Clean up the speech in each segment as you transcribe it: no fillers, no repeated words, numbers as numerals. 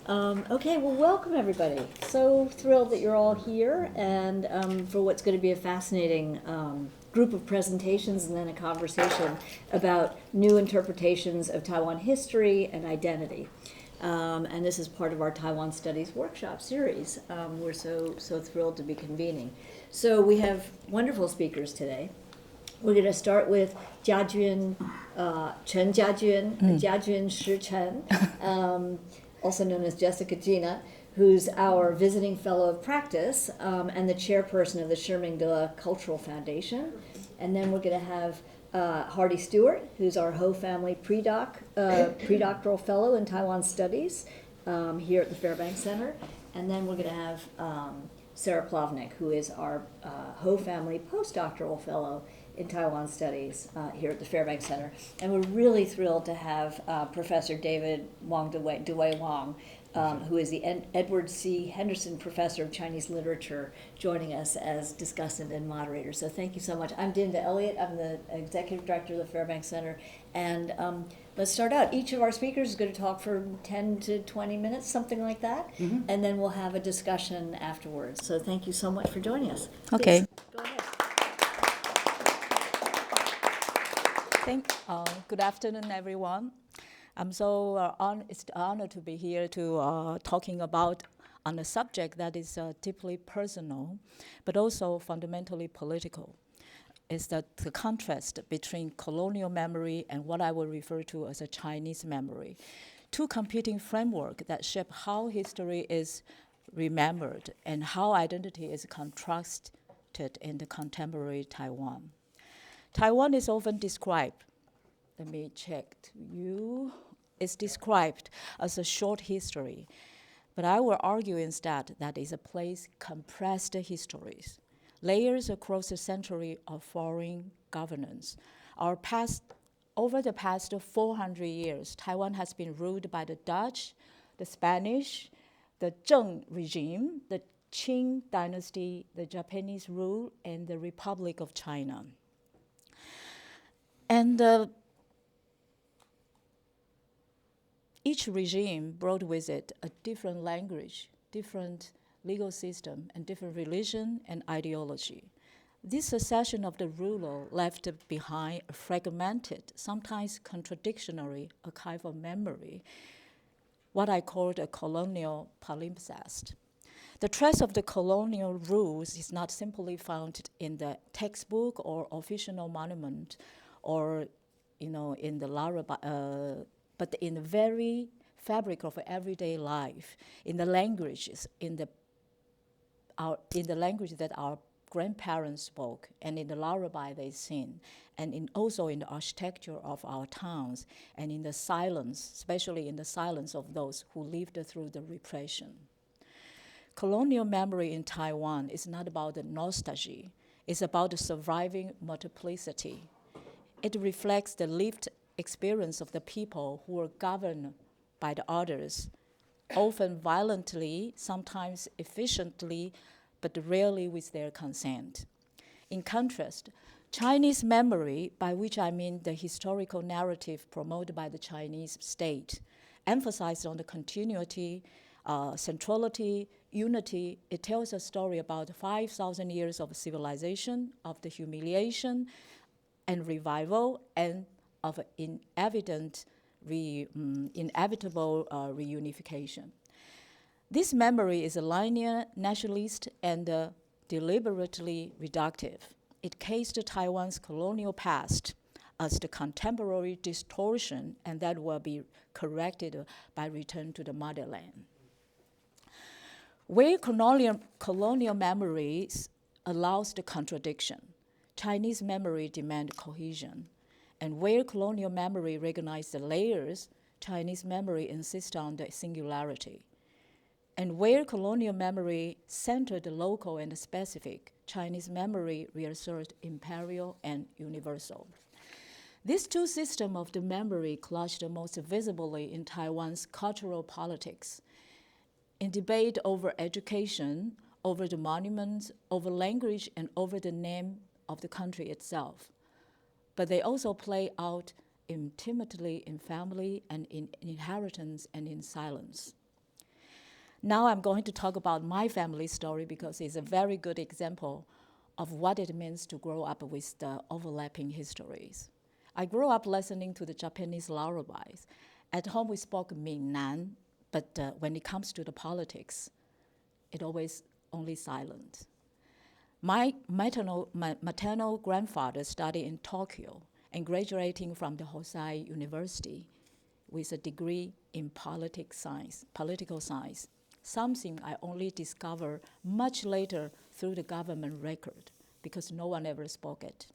Okay, well, welcome everybody. So thrilled that you're all here and for what's going to be a fascinating group of presentations and then a conversation about new interpretations of Taiwan history and identity. And this is part of our Taiwan Studies workshop series. We're so thrilled to be convening. So we have wonderful speakers today. We're going to start with Chia-Chiun Shih Chen, also known as Jessica Gina, who's our visiting fellow of practice and the chairperson of the Shih Ming-teh Cultural Foundation. And then we're going to have Hardy Stewart, who's our Hou Family Pre-Doctoral Fellow in Taiwan Studies here at the Fairbank Center. And then we're going to have Sarah Plovnick, who is our Hou Family Post-Doctoral Fellow in Taiwan Studies here at the Fairbank Center. And we're really thrilled to have Professor David Der-wei Wang, who is the Edward C. Henderson Professor of Chinese Literature, joining us as discussant and moderator. So thank you so much. I'm Dinda Elliott. I'm the Executive Director of the Fairbank Center. And let's start out. Each of our speakers is going to talk for 10 to 20 minutes, something like that. Mm-hmm. And then we'll have a discussion afterwards. So thank you so much for joining us. Okay. Please, go ahead. Good afternoon, everyone. I'm so it's an honor to be here to talking about on a subject that is deeply personal, but also fundamentally political. It's the contrast between colonial memory and what I will refer to as a Chinese memory, two competing frameworks that shape how history is remembered and how identity is contrasted in the contemporary Taiwan. Taiwan is often described, let me check you, it's described as a short history, but I will argue instead that it's a place compressed histories, layers across a century of foreign governance. Over the past 400 years, Taiwan has been ruled by the Dutch, the Spanish, the Zheng regime, the Qing dynasty, the Japanese rule, and the Republic of China. And each regime brought with it a different language, different legal system, and different religion and ideology. This succession of the ruler left behind a fragmented, sometimes contradictory archive of memory, what I called a colonial palimpsest. The trace of the colonial rules is not simply found in the textbook or official monument, or in the lullaby, but in the very fabric of everyday life, in the languages, in the language that our grandparents spoke, and in the lullaby they sing, and also in the architecture of our towns, and in the silence, especially in the silence of those who lived through the repression. Colonial memory in Taiwan is not about the nostalgia, it's about the surviving multiplicity. It reflects the lived experience of the people who were governed by the others, often violently, sometimes efficiently, but rarely with their consent. In contrast, Chinese memory, by which I mean the historical narrative promoted by the Chinese state, emphasized on the continuity, centrality, unity. It tells a story about 5,000 years of civilization, of the humiliation and revival, and of inevitable reunification. This memory is a linear, nationalist, and deliberately reductive. It cased Taiwan's colonial past as the contemporary distortion, and that will be corrected by return to the motherland. Where colonial memories allows the contradiction, Chinese memory demands cohesion. And where colonial memory recognizes the layers, Chinese memory insists on the singularity. And where colonial memory centered the local and the specific, Chinese memory reasserts imperial and universal. These two systems of the memory clashed most visibly in Taiwan's cultural politics, in debate over education, over the monuments, over language, and over the name of the country itself. But they also play out intimately in family and in inheritance and in silence. Now I'm going to talk about my family story because it's a very good example of what it means to grow up with the overlapping histories. I grew up listening to the Japanese lullabies. At home we spoke Ming-Nan, but when it comes to the politics, it always only silent. My maternal grandfather studied in Tokyo and graduating from the Hosei University with a degree in political science, something I only discovered much later through the government record because no one ever spoke it.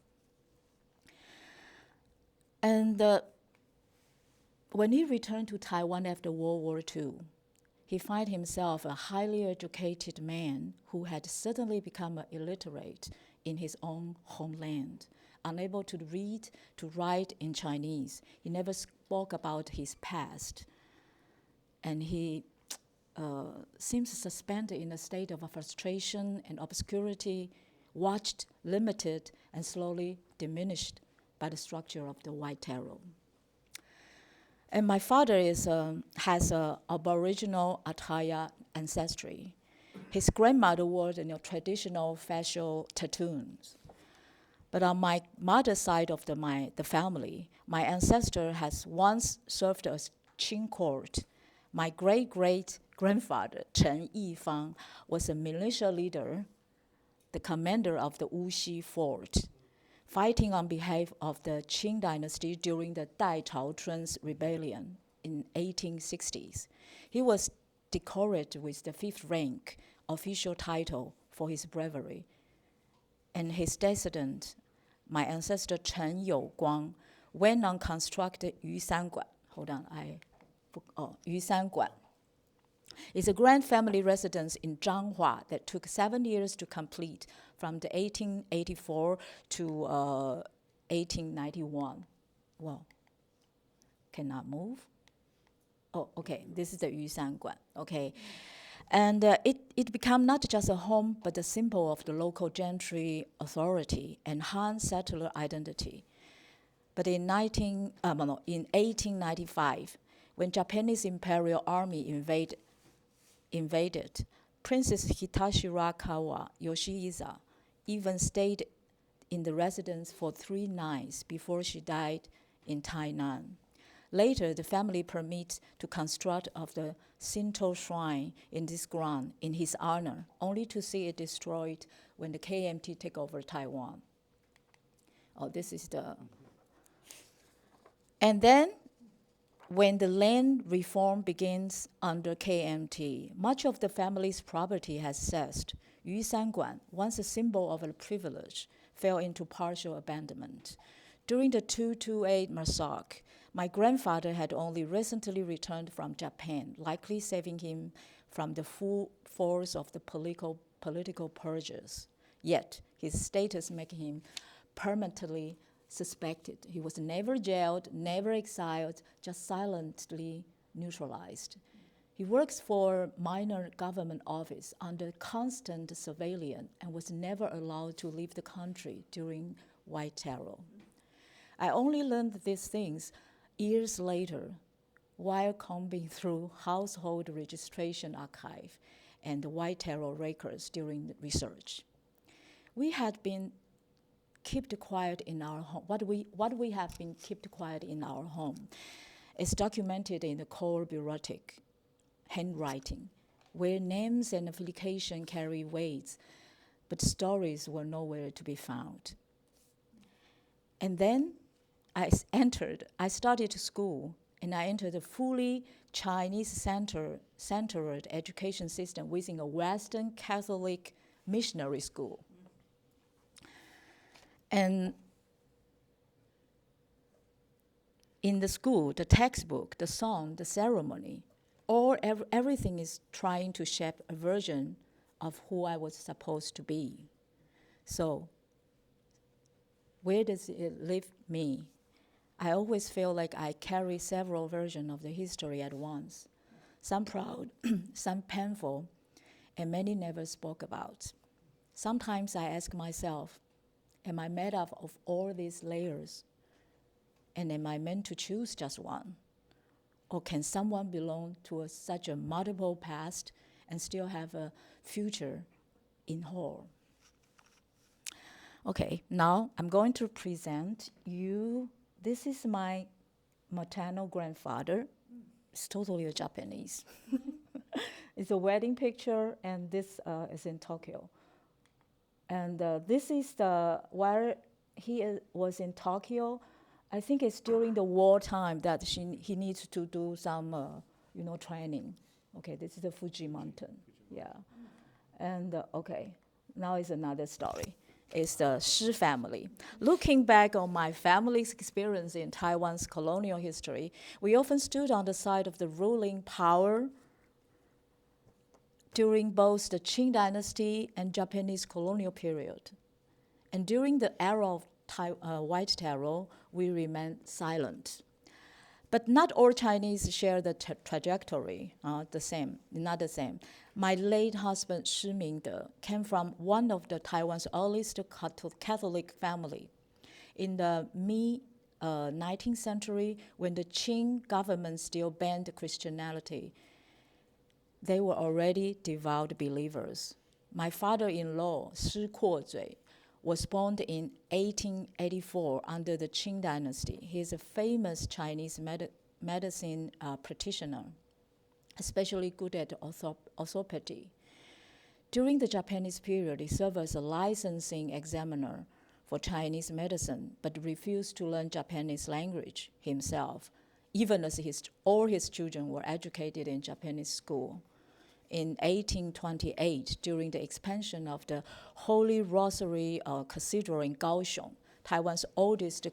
And when he returned to Taiwan after World War II, he found himself a highly educated man who had suddenly become illiterate in his own homeland, unable to read, to write in Chinese. He never spoke about his past. And he seems suspended in a state of frustration and obscurity, watched, limited, and slowly diminished by the structure of the White Terror. And my father has an Aboriginal Ataya ancestry. His grandmother wore traditional facial tattoos. But on my mother's side of the family, my ancestor has once served as Qing court. My great-great-grandfather, Chen Yifang, was a militia leader, the commander of the Wuxi fort, fighting on behalf of the Qing dynasty during the Dai Chaochun's rebellion in 1860s. He was decorated with the 5th rank official title for his bravery. And his descendant, my ancestor Chen Youguang, went on constructed Yusanguan. Hold on, Yusanguan. It's a grand family residence in Zhanghua that took 7 years to complete, from the 1884 to 1891. Well, cannot move. Oh, okay, this is the Yusanguan, okay. And it became not just a home, but a symbol of the local gentry authority and Han settler identity. But in 1895, when Japanese Imperial Army invaded, Princess Hitachi Rakawa Yoshihisa even stayed in the residence for 3 nights before she died in Tainan. Later, the family permits to construct of the Shinto shrine in this ground in his honor, only to see it destroyed when the KMT take over Taiwan. Oh, this is the... And then, when the land reform begins under KMT, much of the family's property has ceased. Yusanguan, once a symbol of a privilege, fell into partial abandonment. During the 228 massacre, my grandfather had only recently returned from Japan, likely saving him from the full force of the political purges. Yet, his status making him permanently suspected. He was never jailed, never exiled, just silently neutralized. He works for minor government office under constant surveillance and was never allowed to leave the country during White Terror. I only learned these things years later while combing through household registration archive and the White Terror records during the research. We had been kept quiet in our home. What we have been kept quiet in our home is documented in the core bureaucratic handwriting, where names and affiliation carry weights, but stories were nowhere to be found. And then I started school, and I entered a fully Chinese-centered education system within a Western Catholic missionary school. And in the school, the textbook, the song, the ceremony, everything is trying to shape a version of who I was supposed to be. So where does it leave me? I always feel like I carry several versions of the history at once, some proud, some painful, and many never spoke about. Sometimes I ask myself, am I made up of all these layers? And am I meant to choose just one? Or can someone belong to such a multiple past and still have a future in whole. Okay, now I'm going to present you. This is my maternal grandfather. It's totally a Japanese. It's a wedding picture, and this is in Tokyo. And this is where he was in Tokyo. I think it's during the wartime that he needs to do some, training. Okay, this is the Fuji Mountain. Yeah. And okay, now is another story. It's the Shih family. Looking back on my family's experience in Taiwan's colonial history, we often stood on the side of the ruling power during both the Qing dynasty and Japanese colonial period. And during the era of White Terror, we remained silent. But not all Chinese share the trajectory, not the same. My late husband, Shih Ming-teh, came from one of the Taiwan's earliest Catholic family. In the mid-19th century, when the Qing government still banned Christianity, they were already devout believers. My father-in-law, Shih Kuozui, was born in 1884 under the Qing dynasty. He is a famous Chinese medicine practitioner, especially good at orthopedy. During the Japanese period, he served as a licensing examiner for Chinese medicine, but refused to learn Japanese language himself, even as all his children were educated in Japanese school. In 1828, during the expansion of the Holy Rosary Cathedral in Kaohsiung, Taiwan's oldest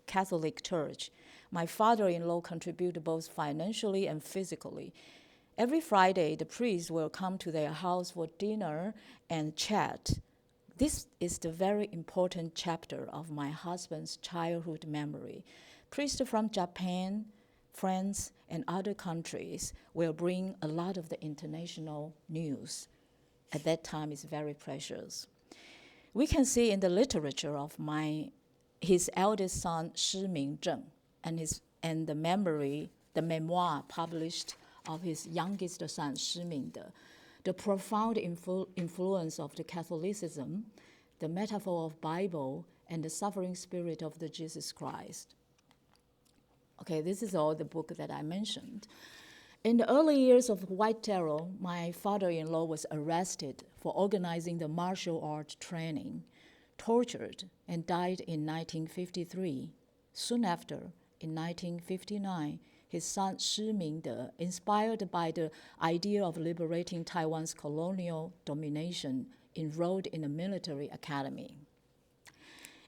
Catholic church, my father-in-law contributed both financially and physically. Every Friday, the priest will come to their house for dinner and chat. This is the very important chapter of my husband's childhood memory. Priests from Japan, France, and other countries will bring a lot of the international news. At that time, it's very precious. We can see in the literature of his eldest son, Shih Ming-teh, and the memoir published of his youngest son, Shih Ming-teh, the profound influence of the Catholicism, the metaphor of Bible, and the suffering spirit of the Jesus Christ. Okay, this is all the book that I mentioned. In the early years of White Terror, my father-in-law was arrested for organizing the martial art training, tortured, and died in 1953. Soon after, in 1959, his son Shih Ming-teh, inspired by the idea of liberating Taiwan's colonial domination, enrolled in a military academy.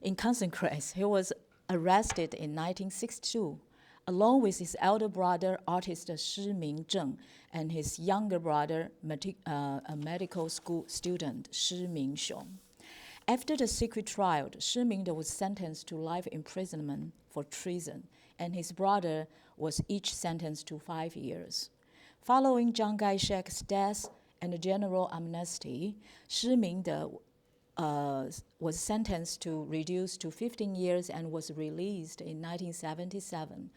In consequence, he was arrested in 1962, along with his elder brother, artist Shih Ming-teh, and his younger brother, a medical school student, Shih Ming-xiong. After the secret trial, Shih Ming-teh was sentenced to life imprisonment for treason, and his brother was each sentenced to 5 years. Following Chiang Kai-shek's death and the general amnesty, Shih Ming-teh was sentenced to reduce to 15 years and was released in 1977.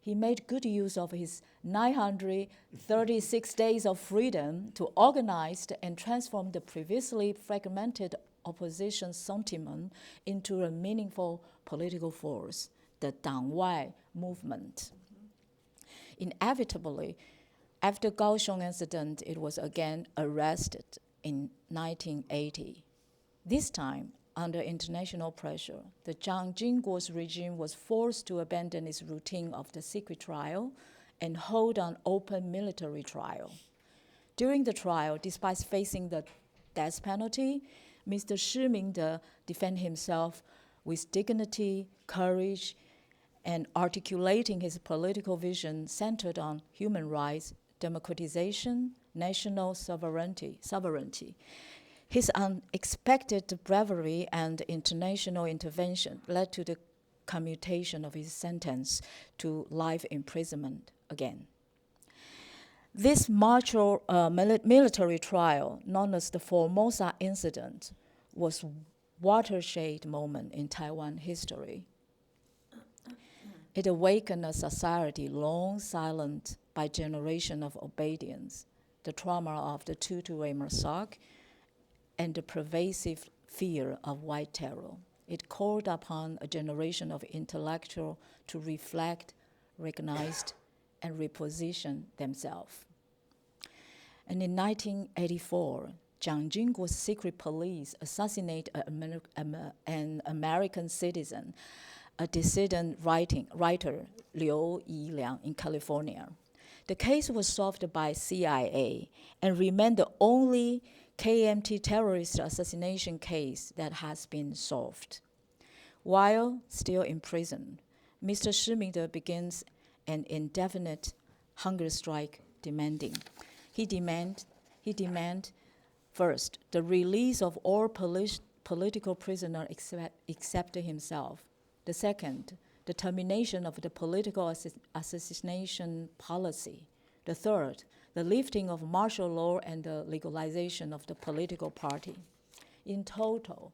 He made good use of his 936 days of freedom to organize and transform the previously fragmented opposition sentiment into a meaningful political force, the Dangwai movement. Inevitably, after Kaohsiung incident, it was again arrested in 1980. This time, under international pressure, the Chiang Jin-guo's regime was forced to abandon its routine of the secret trial and hold an open military trial. During the trial, despite facing the death penalty, Mr. Shih Ming-teh defended himself with dignity, courage, and articulating his political vision centered on human rights, democratization, national sovereignty. His unexpected bravery and international intervention led to the commutation of his sentence to life imprisonment again. This military trial, known as the Formosa incident, was a watershed moment in Taiwan history. It awakened a society long silent by generation of obedience, the trauma of the two-to-way massacre, and the pervasive fear of white terror. It called upon a generation of intellectuals to reflect, recognize, and reposition themselves. And in 1984, Jiang Jingguo's secret police assassinated an American citizen, a dissident writer Liu Yiliang in California. The case was solved by CIA and remained the only KMT terrorist assassination case that has been solved. While still in prison, Mr. Shih Ming-teh begins an indefinite hunger strike He demand first the release of all political prisoners except himself. The second, the termination of the political assassination policy. The third, the lifting of martial law and the legalization of the political party. In total,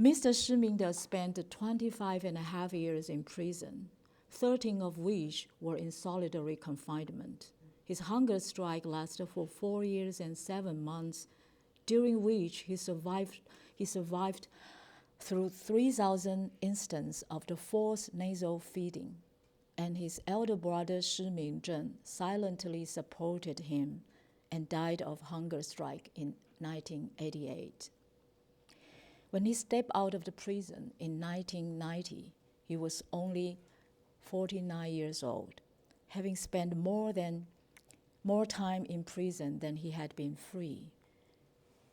Mr. Shih Ming-teh spent 25 and a half years in prison, 13 of which were in solitary confinement. His hunger strike lasted for 4 years and 7 months, during which he survived through 3,000 instances of the forced nasal feeding, and his elder brother Shih Ming-teh silently supported him and died of hunger strike in 1988. When he stepped out of the prison in 1990, he was only 49 years old, having spent more time in prison than he had been free.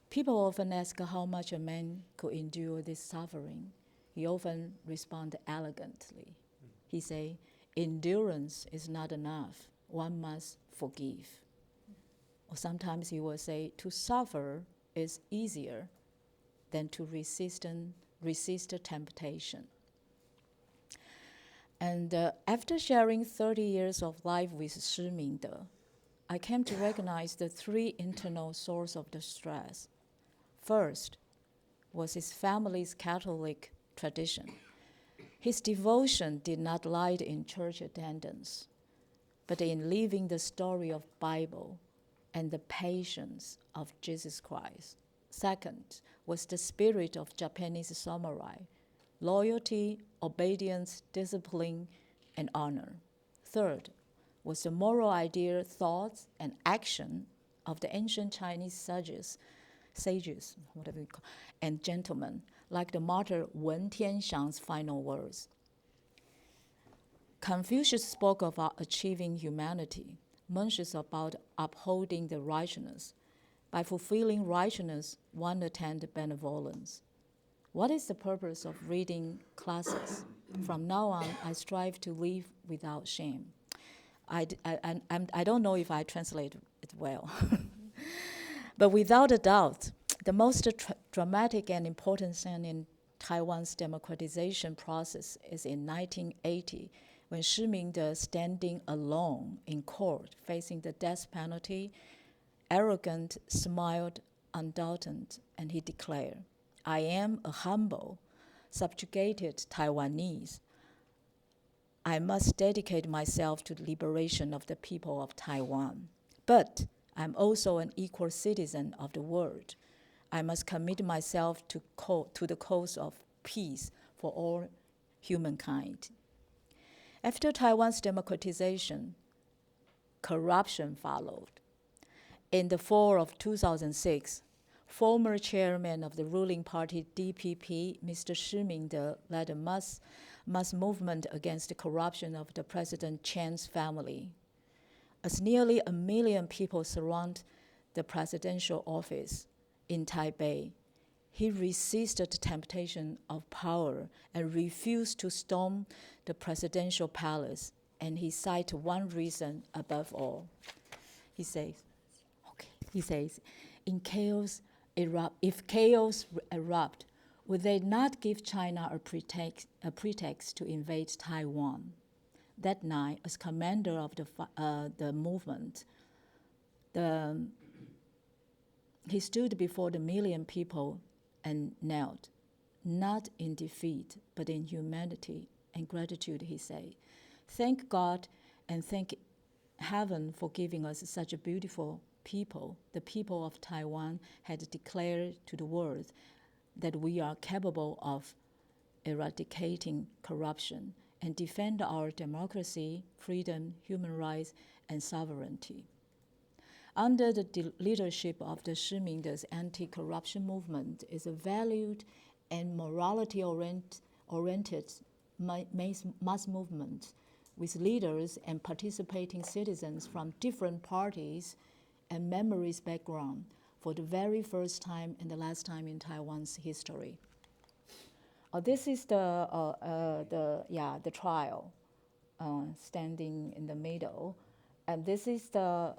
People often ask how much a man could endure this suffering. He often responded elegantly. He said, endurance is not enough. One must forgive. Or sometimes he will say, to suffer is easier than to resist temptation. And after sharing 30 years of life with Shih Ming-teh, I came to recognize the 3 internal sources of the stress. First was his family's Catholic tradition. His devotion did not lie in church attendance, but in living the story of Bible and the patience of Jesus Christ. Second was the spirit of Japanese samurai, loyalty, obedience, discipline, and honor. Third was the moral idea, thoughts, and action of the ancient Chinese sages, whatever you call, and gentlemen, like the martyr Wen Tianxiang's final words. Confucius spoke about achieving humanity. Mencius about upholding the righteousness. By fulfilling righteousness, one attained benevolence. What is the purpose of reading classes? From now on, I strive to live without shame. I don't know if I translate it well. But without a doubt, the most dramatic and important scene in Taiwan's democratization process is in 1980, when Shih Ming-teh, standing alone in court facing the death penalty, arrogant, smiled, undaunted, and he declared, I am a humble, subjugated Taiwanese. I must dedicate myself to the liberation of the people of Taiwan. But I'm also an equal citizen of the world. I must commit myself to the cause of peace for all humankind. After Taiwan's democratization, corruption followed. In the fall of 2006, former chairman of the ruling party DPP, Mr. Shih Ming-teh, led a mass movement against the corruption of the President Chen's family. As nearly 1 million people surround the presidential office in Taipei, he resisted the temptation of power and refused to storm the presidential palace, and he cited one reason above all. He says, if chaos erupt, would they not give China a pretext to invade Taiwan? That night, as commander of the movement, he stood before the 1 million people and knelt, not in defeat, but in humanity and gratitude, he said. Thank God and thank heaven for giving us such a beautiful people, the people of Taiwan, had declared to the world that we are capable of eradicating corruption and defend our democracy, freedom, human rights, and sovereignty. Under the leadership of the Shih Ming-teh's anti-corruption movement is a valued and morality-oriented mass movement with leaders and participating citizens from different parties and memories background for the very first time and the last time in Taiwan's history. This is the trial standing in the middle. And this is the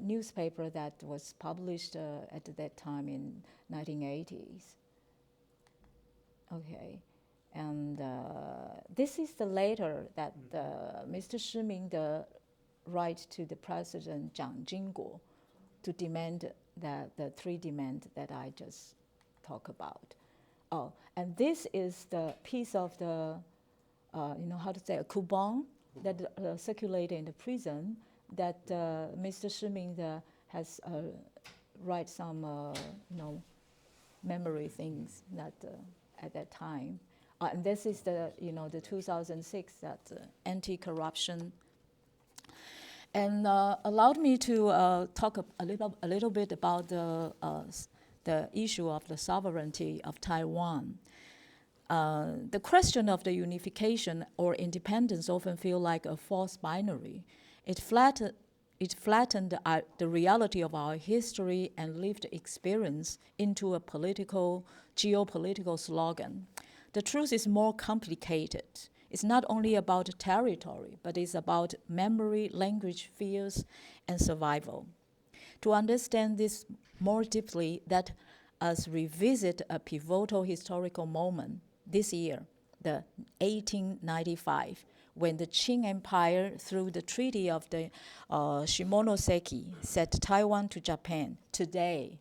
newspaper that was published at that time in 1980s. Okay, and this is the letter that Mr. Shih Ming-teh write to the President Jiang Jingguo to demand the three demands that I just talked about. Oh, and this is the piece of the, a coupon that circulated in the prison that Mr. Shih Ming-teh has write some, memory things that at that time. And this is the 2006 that anti-corruption. And allowed me to talk a little bit about the issue of the sovereignty of Taiwan. The question of the unification or independence often feel like a false binary. It flattened the reality of our history and lived experience into a geopolitical slogan. The truth is more complicated. It's not only about territory, but it's about memory, language, fears, and survival. To understand this more deeply, let us revisit a pivotal historical moment this year, the 1895, when the Qing Empire, through the Treaty of the Shimonoseki, set Taiwan to Japan. Today,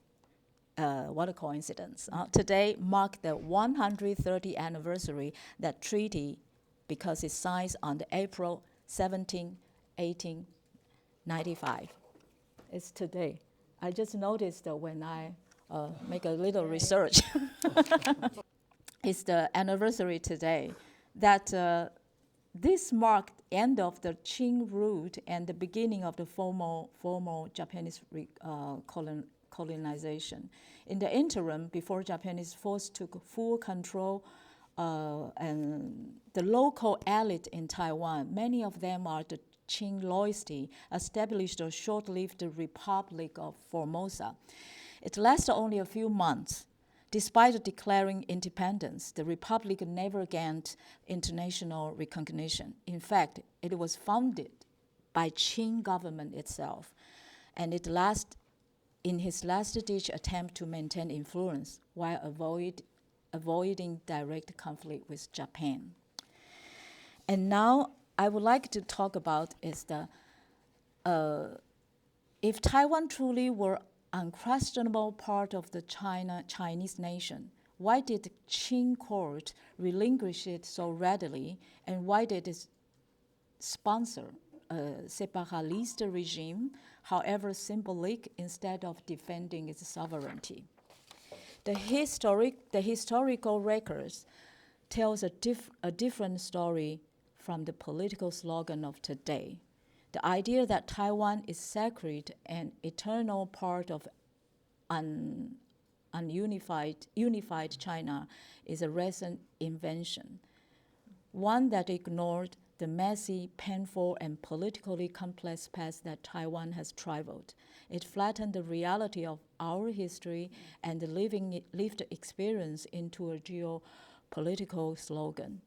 what a coincidence. Today marked the 130th anniversary that treaty, because it signed on the April 17, 1895. It's today. I just noticed that when I make a little research. It's the anniversary today that this marked the end of the Qing rule and the beginning of the formal Japanese colonization. In the interim, before Japanese forces took full control, and the local elite in Taiwan, many of them are the Qing loyalty, established a short-lived Republic of Formosa. It lasted only a few months. Despite declaring independence, the Republic never gained international recognition. In fact, it was founded by Qing government itself, and in his last-ditch attempt to maintain influence while avoiding direct conflict with Japan. And now I would like to talk about is if Taiwan truly were unquestionable part of the Chinese nation, why did the Qing court relinquish it so readily, and why did it sponsor a separatist regime, however symbolic, instead of defending its sovereignty? The historical records tells a different story from the political slogan of today. The idea that Taiwan is sacred and eternal part of unified China is a recent invention, one that ignored the messy, painful, and politically complex path that Taiwan has traveled. It flattened the reality of our history and the lived experience into a geopolitical slogan,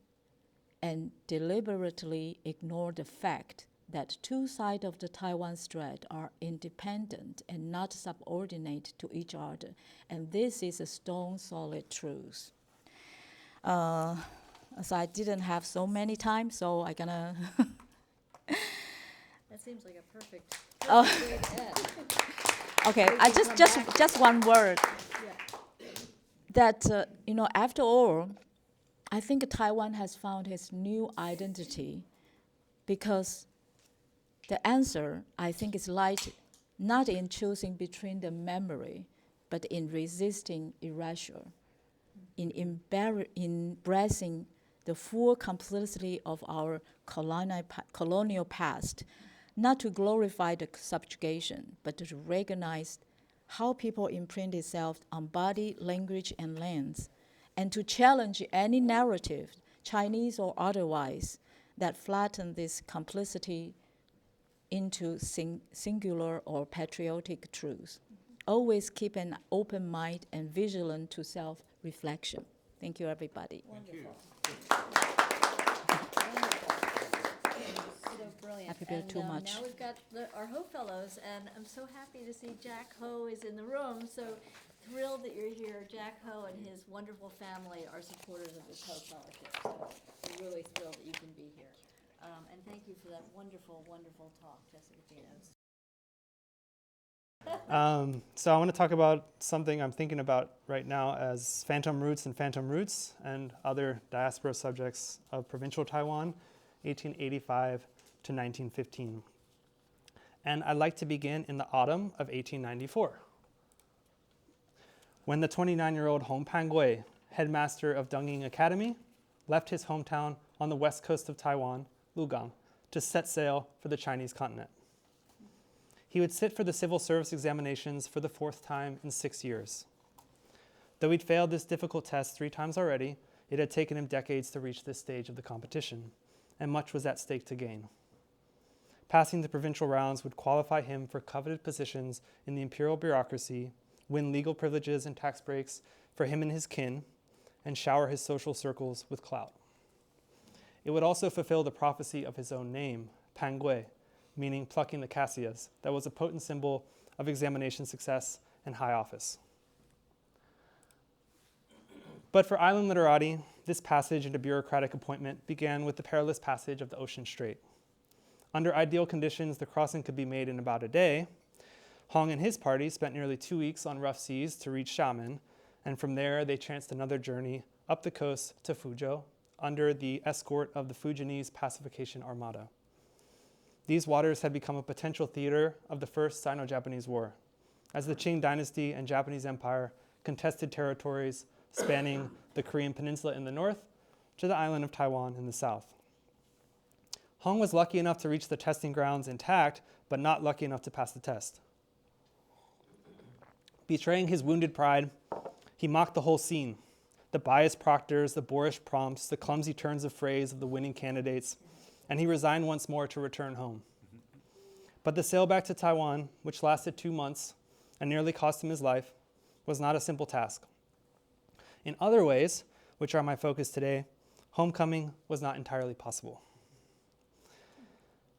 and deliberately ignored the fact that two sides of the Taiwan Strait are independent and not subordinate to each other. And this is a stone-solid truth. So I didn't have so many time, so I'm gonna... That seems like a perfect way to end. Okay, I just one word. Yeah. That, after all, I think Taiwan has found its new identity because the answer, I think, is light not in choosing between the memory, but in resisting erasure, in embracing the full complexity of our colonial past, not to glorify the subjugation, but to recognize how people imprint itself on body, language, and lands, and to challenge any narrative, Chinese or otherwise, that flatten this complexity into singular or patriotic truth. Always keep an open mind and vigilant to self-reflection. Thank you, everybody. Wonderful. So brilliant. Happy to be too much. Now we've got our Hou Fellows, and I'm so happy to see Jack Hou is in the room. So thrilled that you're here. Jack Hou and his wonderful family are supporters of this Hou Fellowship. So we're really thrilled that you can be here. And thank you for that wonderful, wonderful talk, Jessica Gino. So I want to talk about something I'm thinking about right now as phantom roots and other diaspora subjects of provincial Taiwan, 1885 to 1915. And I'd like to begin in the autumn of 1894, when the 29-year-old Hong Pangui, headmaster of Dungying Academy, left his hometown on the west coast of Taiwan, Lugang, to set sail for the Chinese continent. He would sit for the civil service examinations for the 4th time in 6 years. Though he'd failed this difficult test 3 times already, it had taken him decades to reach this stage of the competition, and much was at stake to gain. Passing the provincial rounds would qualify him for coveted positions in the imperial bureaucracy, win legal privileges and tax breaks for him and his kin, and shower his social circles with clout. It would also fulfill the prophecy of his own name, Pangui, meaning plucking the cassias, that was a potent symbol of examination success and high office. But for island literati, this passage into bureaucratic appointment began with the perilous passage of the Ocean Strait. Under ideal conditions, the crossing could be made in about a day. Hong and his party spent nearly 2 weeks on rough seas to reach Xiamen, and from there they chanced another journey up the coast to Fuzhou under the escort of the Fujianese Pacification Armada. These waters had become a potential theater of the First Sino-Japanese War, as the Qing dynasty and Japanese Empire contested territories spanning the Korean peninsula in the north to the island of Taiwan in the south. Hong was lucky enough to reach the testing grounds intact, but not lucky enough to pass the test. Betraying his wounded pride, he mocked the whole scene: the biased proctors, the boorish prompts, the clumsy turns of phrase of the winning candidates, and he resigned once more to return home. But the sail back to Taiwan, which lasted 2 months and nearly cost him his life, was not a simple task. In other ways, which are my focus today, homecoming was not entirely possible.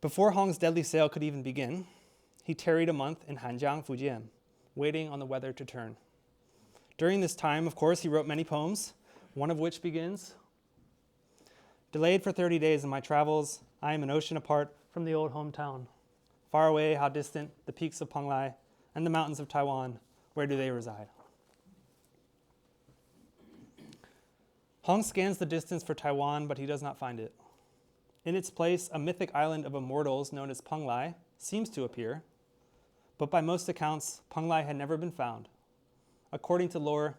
Before Hong's deadly sail could even begin, he tarried a month in Hanjiang, Fujian, waiting on the weather to turn. During this time, of course, he wrote many poems, one of which begins, "Delayed for 30 days in my travels, I am an ocean apart from the old hometown. Far away, how distant, the peaks of Penglai and the mountains of Taiwan, where do they reside?" Hong scans the distance for Taiwan, but he does not find it. In its place, a mythic island of immortals known as Penglai seems to appear, but by most accounts, Penglai had never been found. According to lore,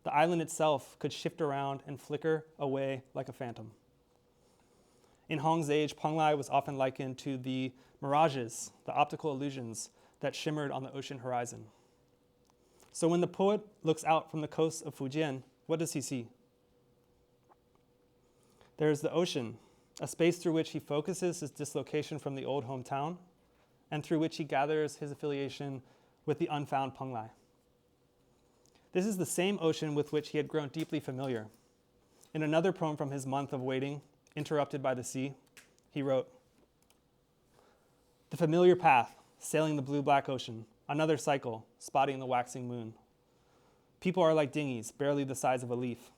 the island itself could shift around and flicker away like a phantom. In Hong's age, Penglai was often likened to the mirages, the optical illusions that shimmered on the ocean horizon. So when the poet looks out from the coast of Fujian, what does he see? There is the ocean, a space through which he focuses his dislocation from the old hometown and through which he gathers his affiliation with the unfound Penglai. This is the same ocean with which he had grown deeply familiar. In another poem from his month of waiting, Interrupted by the Sea, he wrote, "The familiar path, sailing the blue-black ocean, another cycle, spotting the waxing moon. People are like dinghies, barely the size of a leaf.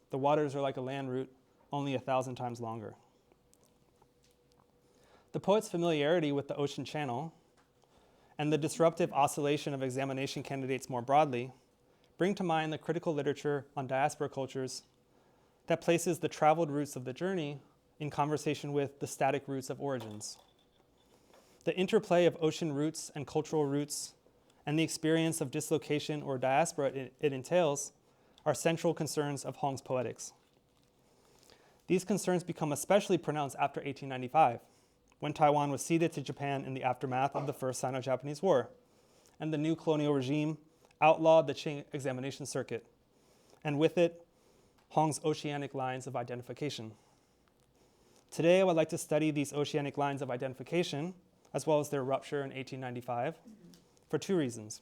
The waters are like a land route, only 1,000 times longer." The poet's familiarity with the ocean channel and the disruptive oscillation of examination candidates more broadly bring to mind the critical literature on diaspora cultures that places the traveled routes of the journey in conversation with the static routes of origins. the interplay of ocean roots and cultural roots, and the experience of dislocation or diaspora it entails are central concerns of Hong's poetics. These concerns become especially pronounced after 1895, when Taiwan was ceded to Japan in the aftermath of the First Sino-Japanese War, and the new colonial regime outlawed the Qing examination circuit, and with it, Hong's oceanic lines of identification. Today, I would like to study these oceanic lines of identification, as well as their rupture in 1895, for two reasons.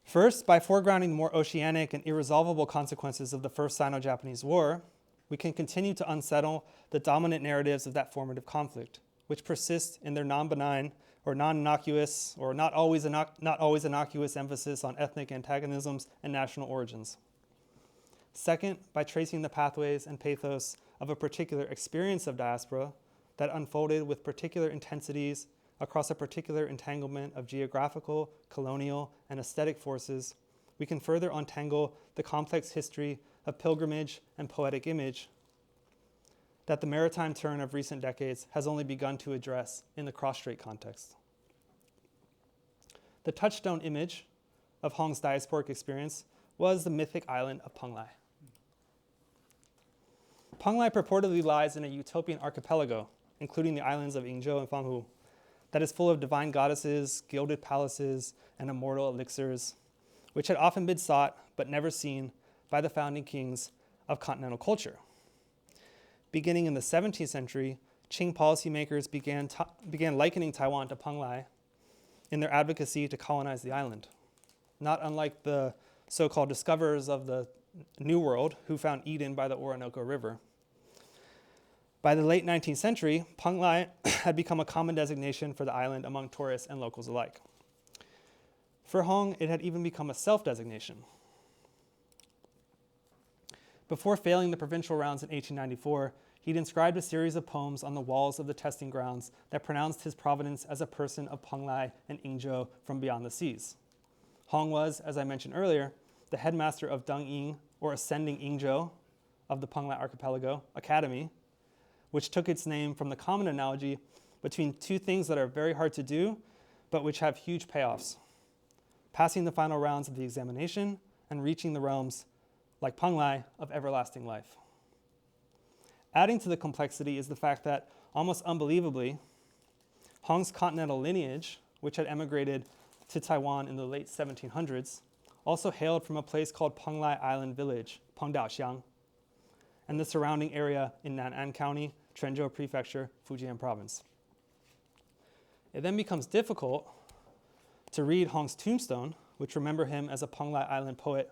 First, by foregrounding the more oceanic and irresolvable consequences of the First Sino-Japanese War, we can continue to unsettle the dominant narratives of that formative conflict, which persist in their non-benign or non-innocuous or not always innocuous emphasis on ethnic antagonisms and national origins. Second, by tracing the pathways and pathos of a particular experience of diaspora that unfolded with particular intensities across a particular entanglement of geographical, colonial, and aesthetic forces, we can further untangle the complex history of pilgrimage and poetic image that the maritime turn of recent decades has only begun to address in the cross-strait context. The touchstone image of Hong's diasporic experience was the mythic island of Penglai. Penglai purportedly lies in a utopian archipelago, including the islands of Yingzhou and Fanghu, that is full of divine goddesses, gilded palaces, and immortal elixirs, which had often been sought but never seen by the founding kings of continental culture. Beginning in the 17th century, Qing policymakers began likening Taiwan to Penglai in their advocacy to colonize the island, not unlike the so-called discoverers of the New World who found Eden by the Orinoco River. By the late 19th century, Penglai had become a common designation for the island among tourists and locals alike. For Hong, it had even become a self-designation. Before failing the provincial rounds in 1894, he'd inscribed a series of poems on the walls of the testing grounds that pronounced his provenance as a person of Penglai and Yingzhou from beyond the seas. Hong was, as I mentioned earlier, the headmaster of Dungying, or Ascending Yingzhou, of the Penglai Archipelago Academy, which took its name from the common analogy between two things that are very hard to do, but which have huge payoffs: passing the final rounds of the examination and reaching the realms, like Penglai, of everlasting life. Adding to the complexity is the fact that, almost unbelievably, Hong's continental lineage, which had emigrated to Taiwan in the late 1700s, also hailed from a place called Penglai Island Village, Pengdaoxiang, and the surrounding area in Nan'an County, Quanzhou Prefecture, Fujian Province. It then becomes difficult to read Hong's tombstone, which remember him as a Penglai Island poet,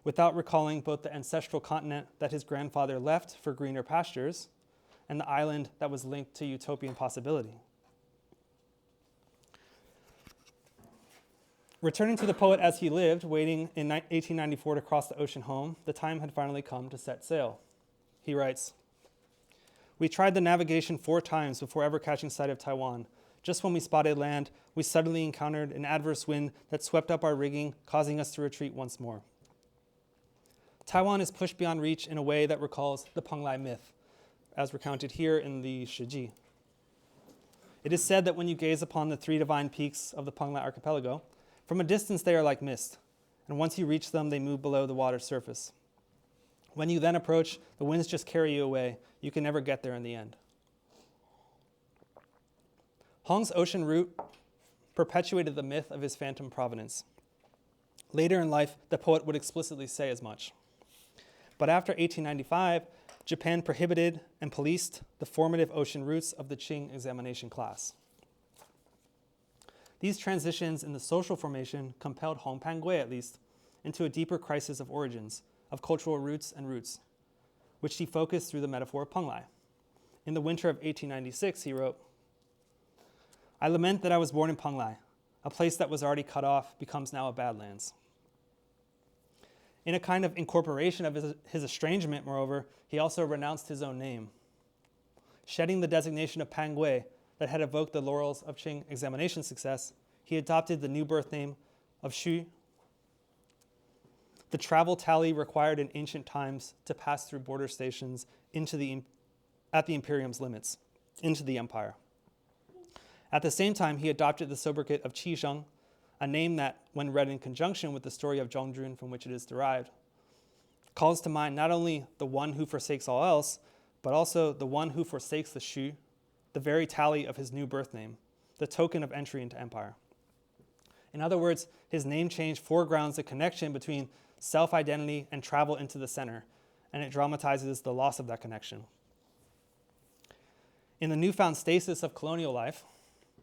without recalling both the ancestral continent that his grandfather left for greener pastures and the island that was linked to utopian possibility. Returning to the poet as he lived, waiting in 1894 to cross the ocean home, the time had finally come to set sail. He writes, "We tried the navigation 4 times before ever catching sight of Taiwan. Just when we spotted land, we suddenly encountered an adverse wind that swept up our rigging, causing us to retreat once more. Taiwan is pushed beyond reach in a way that recalls the Penglai myth, as recounted here in the Shiji. It is said that when you gaze upon the 3 divine peaks of the Penglai archipelago, from a distance they are like mist, and once you reach them, they move below the water's surface. When you then approach, the winds just carry you away. You can never get there in the end." Hong's ocean route perpetuated the myth of his phantom provenance. Later in life, the poet would explicitly say as much. But after 1895, Japan prohibited and policed the formative ocean routes of the Qing examination class. These transitions in the social formation compelled Hong Pangui, at least, into a deeper crisis of origins, of cultural roots and roots, which he focused through the metaphor of Penglai. In the winter of 1896, he wrote, "I lament that I was born in Penglai. A place that was already cut off becomes now a badlands." In a kind of incorporation of his estrangement, moreover, he also renounced his own name. Shedding the designation of Pangui that had evoked the laurels of Qing examination success, he adopted the new birth name of Xu, the travel tally required in ancient times to pass through border stations at the Imperium's limits. into the empire. At the same time, he adopted the sobriquet of Qisheng, a name that, when read in conjunction with the story of Zhongjun from which it is derived, calls to mind not only the one who forsakes all else, but also the one who forsakes the Shu, the very tally of his new birth name, the token of entry into empire. In other words, his name change foregrounds the connection between self-identity and travel into the center, and it dramatizes the loss of that connection. In the newfound stasis of colonial life,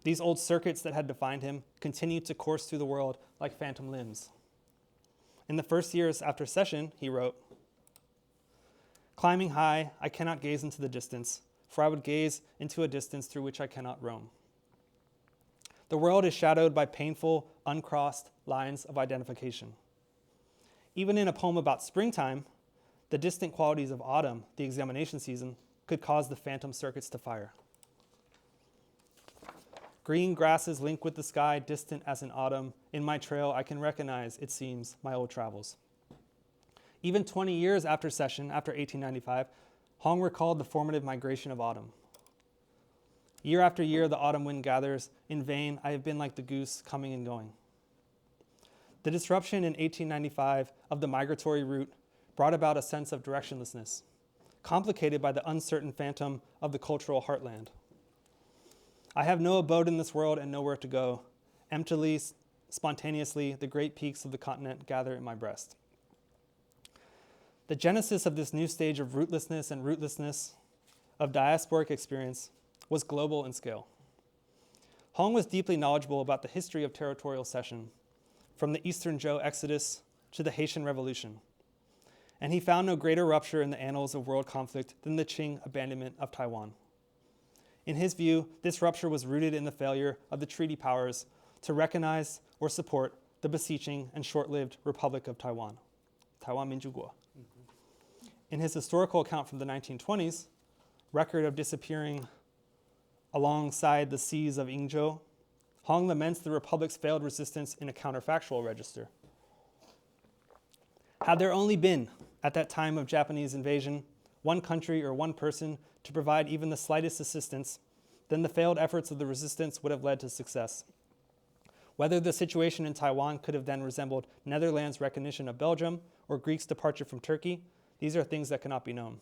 these old circuits that had defined him continued to course through the world like phantom limbs. In the first years after session, he wrote, "Climbing high, I cannot gaze into the distance, for I would gaze into a distance through which I cannot roam. The world is shadowed by painful, uncrossed lines of identification. Even in a poem about springtime, the distant qualities of autumn, the examination season, could cause the phantom circuits to fire. Green grasses link with the sky, distant as in autumn. In my trail, I can recognize, it seems, my old travels." Even 20 years after session, after 1895, Hong recalled the formative migration of autumn. "Year after year, the autumn wind gathers. In vain, I have been like the goose, coming and going." The disruption in 1895 of the migratory route brought about a sense of directionlessness, complicated by the uncertain phantom of the cultural heartland. "I have no abode in this world and nowhere to go. Emptily, spontaneously, the great peaks of the continent gather in my breast." The genesis of this new stage of rootlessness of diasporic experience, was global in scale. Hong was deeply knowledgeable about the history of territorial cession, from the Eastern Zhou exodus to the Haitian Revolution, and he found no greater rupture in the annals of world conflict than the Qing abandonment of Taiwan. In his view, this rupture was rooted in the failure of the treaty powers to recognize or support the beseeching and short-lived Republic of Taiwan, Taiwan Minjuguo. In his historical account from the 1920s, record of disappearing alongside the seas of Yingzhou, Hong laments the Republic's failed resistance in a counterfactual register. Had there only been, at that time of Japanese invasion, one country or one person to provide even the slightest assistance, then the failed efforts of the resistance would have led to success. Whether the situation in Taiwan could have then resembled Netherlands' recognition of Belgium or Greeks' departure from Turkey, these are things that cannot be known.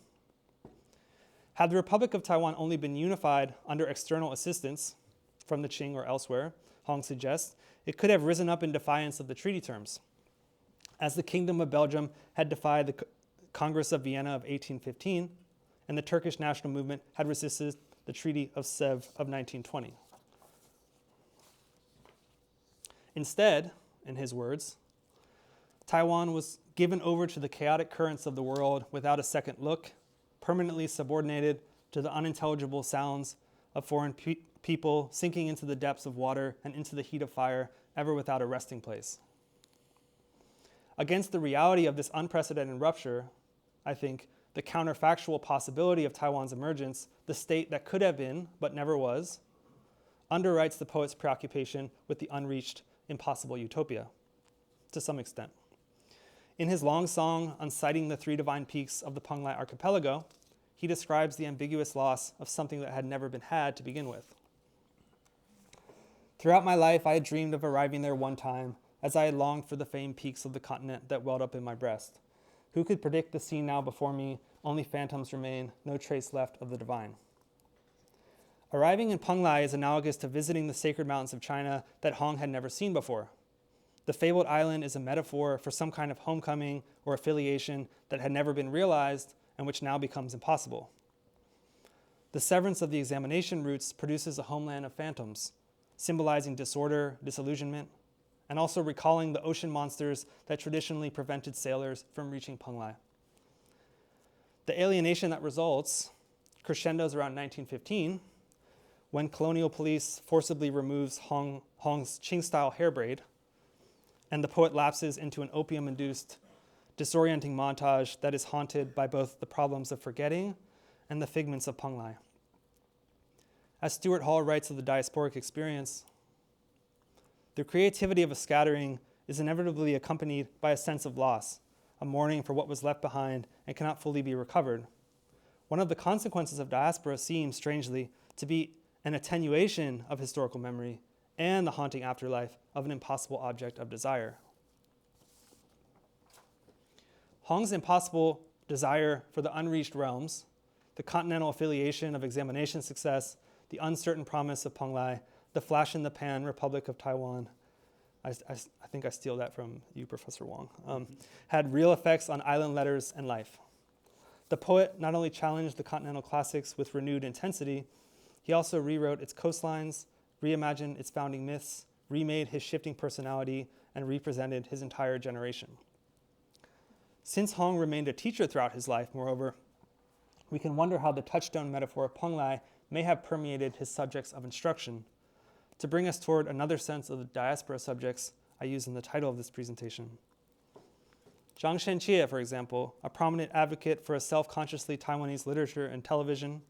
Had the Republic of Taiwan only been unified under external assistance from the Qing or elsewhere, Hong suggests, it could have risen up in defiance of the treaty terms, as the Kingdom of Belgium had defied the Congress of Vienna of 1815, and the Turkish national movement had resisted the Treaty of Sèvres of 1920. Instead, in his words, Taiwan was given over to the chaotic currents of the world without a second look, permanently subordinated to the unintelligible sounds of foreign people sinking into the depths of water and into the heat of fire, ever without a resting place. Against the reality of this unprecedented rupture, I think, the counterfactual possibility of Taiwan's emergence, the state that could have been, but never was, underwrites the poet's preoccupation with the unreached, impossible utopia, to some extent. In his long song on citing the three divine peaks of the Penglai archipelago, he describes the ambiguous loss of something that had never been had to begin with. "Throughout my life, I had dreamed of arriving there one time, as I had longed for the famed peaks of the continent that welled up in my breast. Who could predict the scene now before me? Only phantoms remain, no trace left of the divine." Arriving in Penglai is analogous to visiting the sacred mountains of China that Hong had never seen before. The fabled island is a metaphor for some kind of homecoming or affiliation that had never been realized and which now becomes impossible. The severance of the examination routes produces a homeland of phantoms, symbolizing disorder, disillusionment, and also recalling the ocean monsters that traditionally prevented sailors from reaching Penglai. The alienation that results crescendos around 1915, when colonial police forcibly removes Hong's Qing-style hair braid, and the poet lapses into an opium-induced, disorienting montage that is haunted by both the problems of forgetting and the figments of Penglai. As Stuart Hall writes of the diasporic experience, the creativity of a scattering is inevitably accompanied by a sense of loss, a mourning for what was left behind and cannot fully be recovered. One of the consequences of diaspora seems, strangely, to be an attenuation of historical memory and the haunting afterlife of an impossible object of desire. Hong's impossible desire for the unreached realms, the continental affiliation of examination success, the uncertain promise of Penglai, the flash in the pan Republic of Taiwan, I think I steal that from you, Professor Wang, had real effects on island letters and life. The poet not only challenged the continental classics with renewed intensity, he also rewrote its coastlines, reimagined its founding myths, remade his shifting personality, and represented his entire generation. Since Hong remained a teacher throughout his life, moreover, we can wonder how the touchstone metaphor of Penglai may have permeated his subjects of instruction, to bring us toward another sense of the diaspora subjects I use in the title of this presentation. Zhang Shenqie, for example, a prominent advocate for a self-consciously Taiwanese literature and television,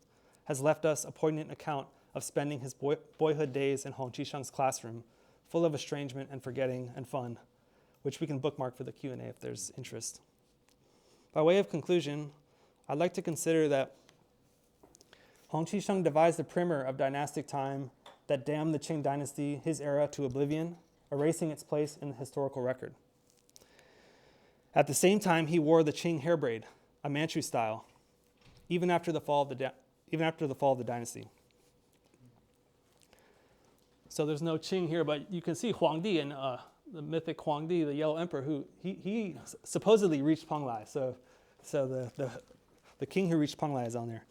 has left us a poignant account of spending his boyhood days in Hong Qisheng's classroom, full of estrangement and forgetting and fun, which we can bookmark for the Q&A if there's interest. By way of conclusion, I'd like to consider that Hong Qisheng devised a primer of dynastic time that damned the Qing dynasty, his era, to oblivion, erasing its place in the historical record. At the same time, he wore the Qing hair braid, a Manchu style, even after the fall of the dynasty. So there's no Qing here, but you can see Huangdi and the mythic Huangdi, the Yellow Emperor, who he supposedly reached Penglai. So the king who reached Penglai is on there.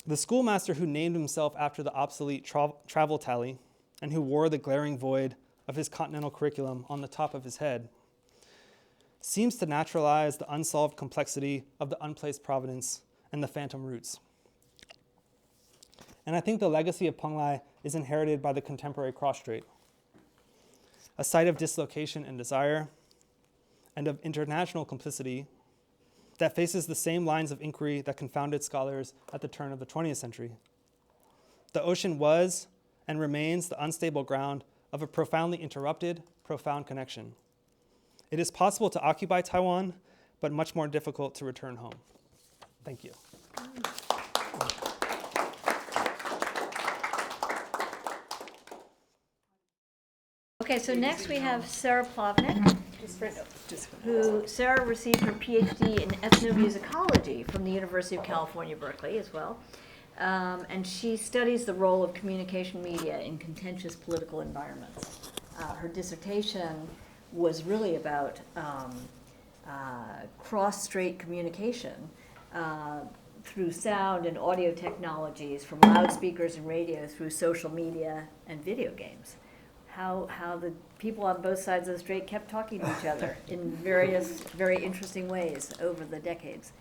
The schoolmaster who named himself after the obsolete travel tally and who wore the glaring void of his continental curriculum on the top of his head seems to naturalize the unsolved complexity of the unplaced providence and the phantom roots. And I think the legacy of Penglai is inherited by the contemporary cross-strait, a site of dislocation and desire, and of international complicity that faces the same lines of inquiry that confounded scholars at the turn of the 20th century. The ocean was and remains the unstable ground of a profoundly interrupted, profound connection. It is possible to occupy Taiwan, but much more difficult to return home. Thank you. Okay, so next we have Sarah Plovnick, who Sarah received her PhD in ethnomusicology from the University of California, Berkeley as well. And she studies the role of communication media in contentious political environments. Her dissertation was really about cross-strait communication through sound and audio technologies, from loudspeakers and radio through social media and video games. How the people on both sides of the strait kept talking to each other in various very interesting ways over the decades.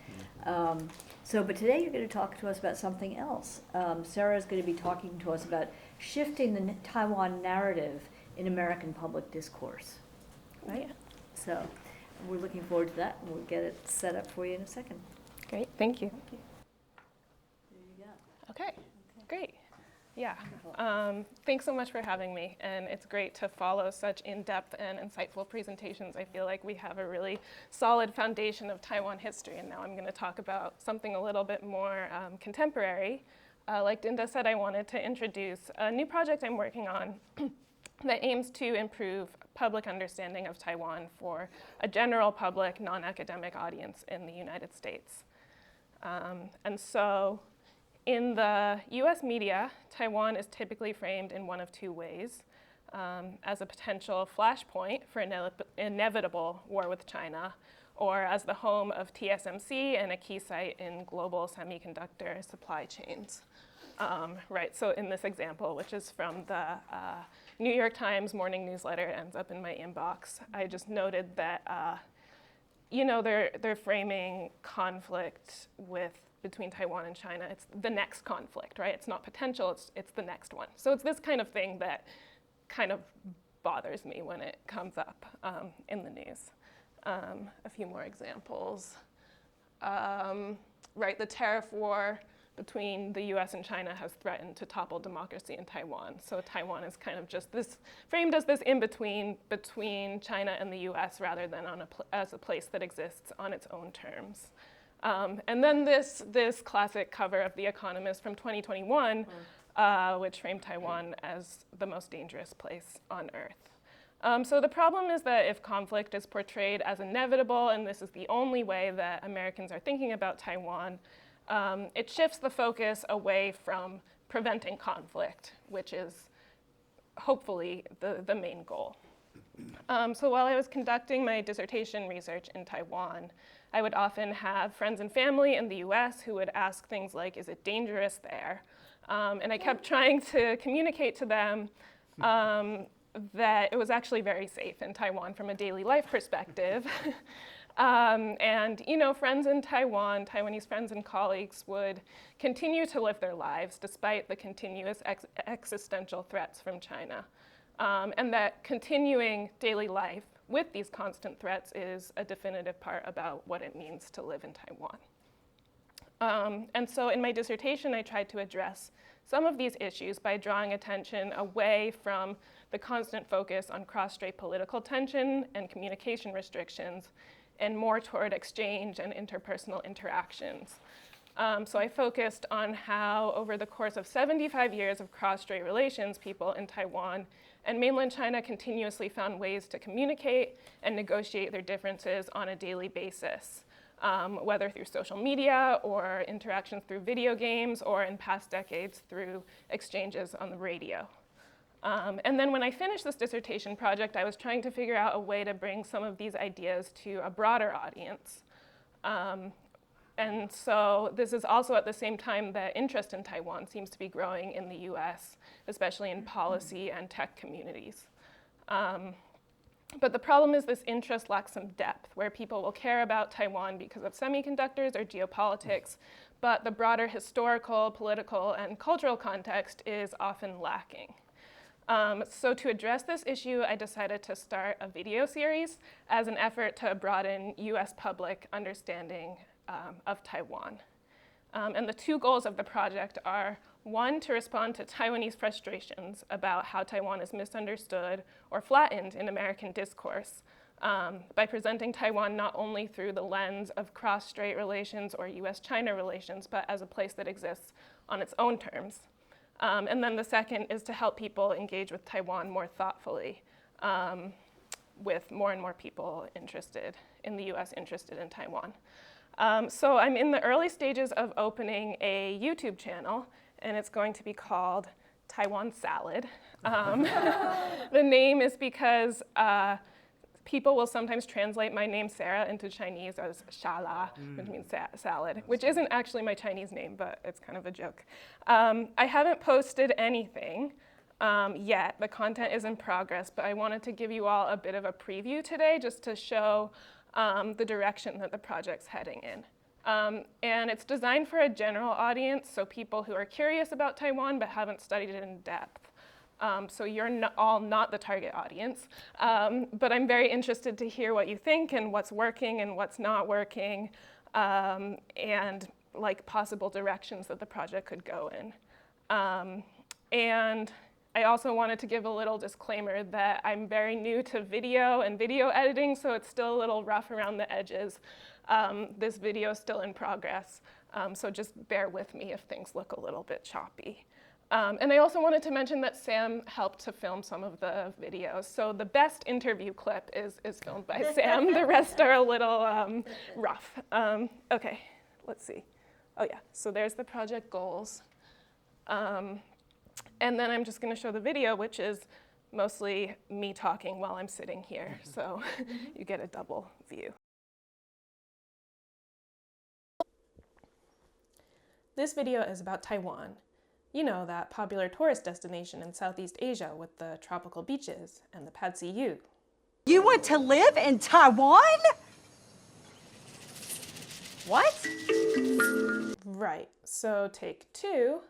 But today you're going to talk to us about something else. Sarah is going to be talking to us about shifting the Taiwan narrative in American public discourse, right? Yeah. So we're looking forward to that, and we'll get it set up for you in a second. Great, thank you. There you go. Okay, great. Yeah, thanks so much for having me, and it's great to follow such in-depth and insightful presentations. I feel like we have a really solid foundation of Taiwan history, and now I'm going to talk about something a little bit more contemporary. Like Dinda said, I wanted to introduce a new project I'm working on that aims to improve public understanding of Taiwan for a general public, non-academic audience in the United States. And so, in the US media, Taiwan is typically framed in one of two ways: as a potential flashpoint for inevitable war with China, or as the home of TSMC and a key site in global semiconductor supply chains. Right, so in this example, which is from the New York Times morning newsletter, it ends up in my inbox, I just noted that they're framing conflict between Taiwan and China. It's the next conflict, right? It's not potential, it's the next one. So it's this kind of thing that kind of bothers me when it comes up in the news. A few more examples. Right, the tariff war between the US and China has threatened to topple democracy in Taiwan. So Taiwan is kind of just this, framed as this in-between between China and the US rather than as a place that exists on its own terms. And then this classic cover of The Economist from 2021, which framed Taiwan as the most dangerous place on Earth. So the problem is that if conflict is portrayed as inevitable, and this is the only way that Americans are thinking about Taiwan, it shifts the focus away from preventing conflict, which is hopefully the main goal. So while I was conducting my dissertation research in Taiwan, I would often have friends and family in the US who would ask things like, is it dangerous there? And I kept trying to communicate to them that it was actually very safe in Taiwan from a daily life perspective. And friends in Taiwan, Taiwanese friends and colleagues would continue to live their lives despite the continuous existential threats from China. And that continuing daily life with these constant threats is a definitive part about what it means to live in Taiwan. And so in my dissertation, I tried to address some of these issues by drawing attention away from the constant focus on cross-strait political tension and communication restrictions, and more toward exchange and interpersonal interactions. So I focused on how, over the course of 75 years of cross-strait relations, people in Taiwan and mainland China continuously found ways to communicate and negotiate their differences on a daily basis, whether through social media or interactions through video games, or in past decades through exchanges on the radio. And then when I finished this dissertation project, I was trying to figure out a way to bring some of these ideas to a broader audience. And so this is also at the same time that interest in Taiwan seems to be growing in the US, especially in policy and tech communities. But the problem is this interest lacks some depth, where people will care about Taiwan because of semiconductors or geopolitics, but the broader historical, political, and cultural context is often lacking. So to address this issue, I decided to start a video series as an effort to broaden US public understanding of Taiwan. And the two goals of the project are, one, to respond to Taiwanese frustrations about how Taiwan is misunderstood or flattened in American discourse by presenting Taiwan not only through the lens of cross-strait relations or US-China relations, but as a place that exists on its own terms. And then the second is to help people engage with Taiwan more thoughtfully, with more and more people interested in the US interested in Taiwan. So I'm in the early stages of opening a YouTube channel, and it's going to be called Taiwan Salad. The name is because people will sometimes translate my name Sarah into Chinese as Shala, which means salad, which isn't actually my Chinese name, but it's kind of a joke. I haven't posted anything yet. The content is in progress, but I wanted to give you all a bit of a preview today just to show the direction that the project's heading in. And it's designed for a general audience, so people who are curious about Taiwan but haven't studied it in depth. So you're all not the target audience, but I'm very interested to hear what you think and what's working and what's not working, and like possible directions that the project could go in. And I also wanted to give a little disclaimer that I'm very new to video and video editing, so it's still a little rough around the edges. This video is still in progress, so just bear with me if things look a little bit choppy. And I also wanted to mention that Sam helped to film some of the videos. So the best interview clip is filmed by Sam. The rest are a little rough. Okay, let's see. Oh yeah, so there's the project goals. And then I'm just going to show the video, which is mostly me talking while I'm sitting here. So you get a double view. This video is about Taiwan. You know, that popular tourist destination in Southeast Asia with the tropical beaches and the Pad See Ew. You want to live in Taiwan? What? Right, so take two.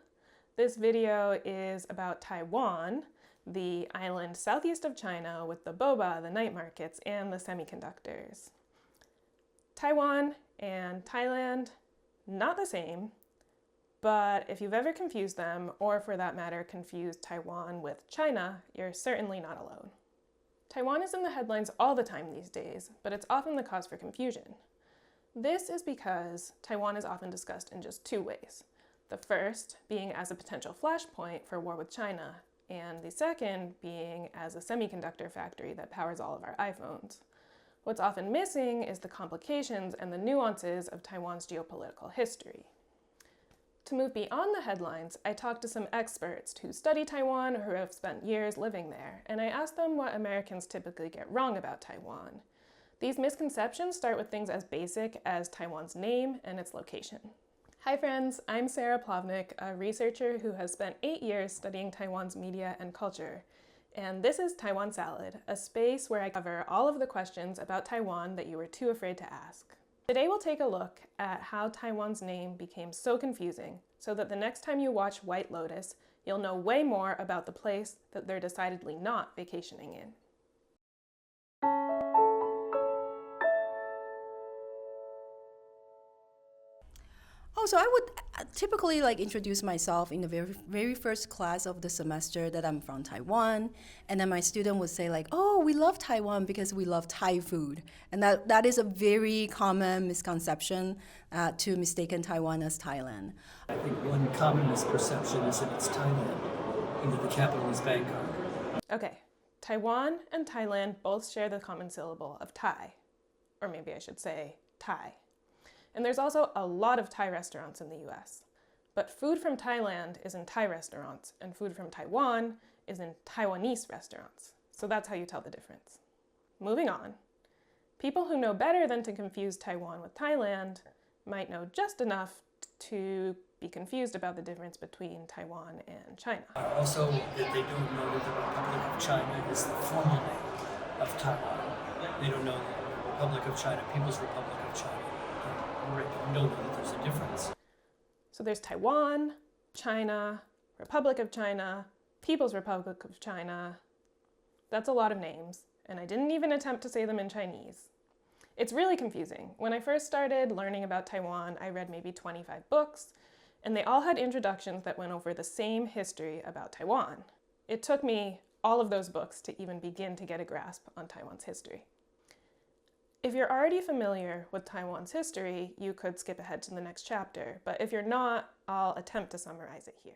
This video is about Taiwan, the island southeast of China with the boba, the night markets, and the semiconductors. Taiwan and Thailand, not the same, but if you've ever confused them, or for that matter, confused Taiwan with China, you're certainly not alone. Taiwan is in the headlines all the time these days, but it's often the cause for confusion. This is because Taiwan is often discussed in just two ways. The first being as a potential flashpoint for war with China, and the second being as a semiconductor factory that powers all of our iPhones. What's often missing is the complications and the nuances of Taiwan's geopolitical history. To move beyond the headlines, I talked to some experts who study Taiwan or who have spent years living there, and I asked them what Americans typically get wrong about Taiwan. These misconceptions start with things as basic as Taiwan's name and its location. Hi friends, I'm Sarah Plovnick, a researcher who has spent 8 years studying Taiwan's media and culture. And this is Taiwan Salad, a space where I cover all of the questions about Taiwan that you were too afraid to ask. Today we'll take a look at how Taiwan's name became so confusing, so that the next time you watch White Lotus, you'll know way more about the place that they're decidedly not vacationing in. So I would typically introduce myself in the very first class of the semester that I'm from Taiwan, and then my student would say oh, we love Taiwan because we love Thai food, and that is a very common misconception to mistaken Taiwan as Thailand. I think one common misperception is that it's Thailand, and that the capital is Bangkok. Okay, Taiwan and Thailand both share the common syllable of Thai, or maybe I should say Thai. And there's also a lot of Thai restaurants in the US. But food from Thailand is in Thai restaurants, and food from Taiwan is in Taiwanese restaurants. So that's how you tell the difference. Moving on. People who know better than to confuse Taiwan with Thailand might know just enough to be confused about the difference between Taiwan and China. Also, that they don't know that the Republic of China is the formal name of Taiwan. They don't know the Republic of China, People's Republic of China. We don't know that there's a difference. So there's Taiwan, China, Republic of China, People's Republic of China. That's a lot of names, and I didn't even attempt to say them in Chinese. It's really confusing. When I first started learning about Taiwan, I read maybe 25 books, and they all had introductions that went over the same history about Taiwan. It took me all of those books to even begin to get a grasp on Taiwan's history. If you're already familiar with Taiwan's history, you could skip ahead to the next chapter, but if you're not, I'll attempt to summarize it here.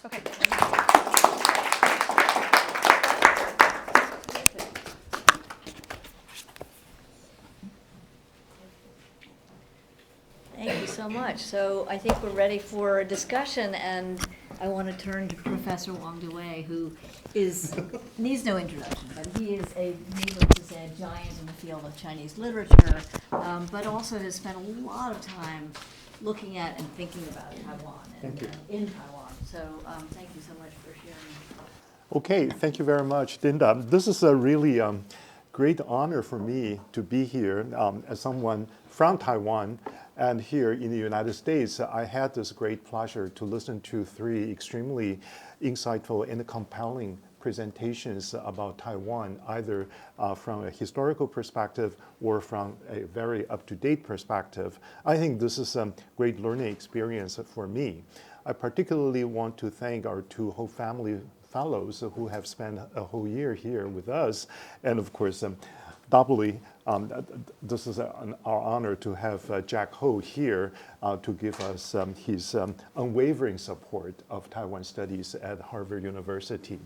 Okay. Thank you so much. So I think we're ready for a discussion, and I want to turn to Professor Wang Der-wei, who needs no introduction, but he is a, needless to say, a giant in the field of Chinese literature, but also has spent a lot of time looking at and thinking about Taiwan and in Taiwan. So thank you so much for sharing. Okay, thank you very much, Linda. This is a really great honor for me to be here as someone from Taiwan. And here in the United States, I had this great pleasure to listen to 3 extremely insightful and compelling presentations about Taiwan, either from a historical perspective or from a very up-to-date perspective. I think this is a great learning experience for me. I particularly want to thank our 2 Hou Family Fellows who have spent a whole year here with us, and of course, doubly, this is our honor to have Jack Ho here to give us his unwavering support of Taiwan Studies at Harvard University.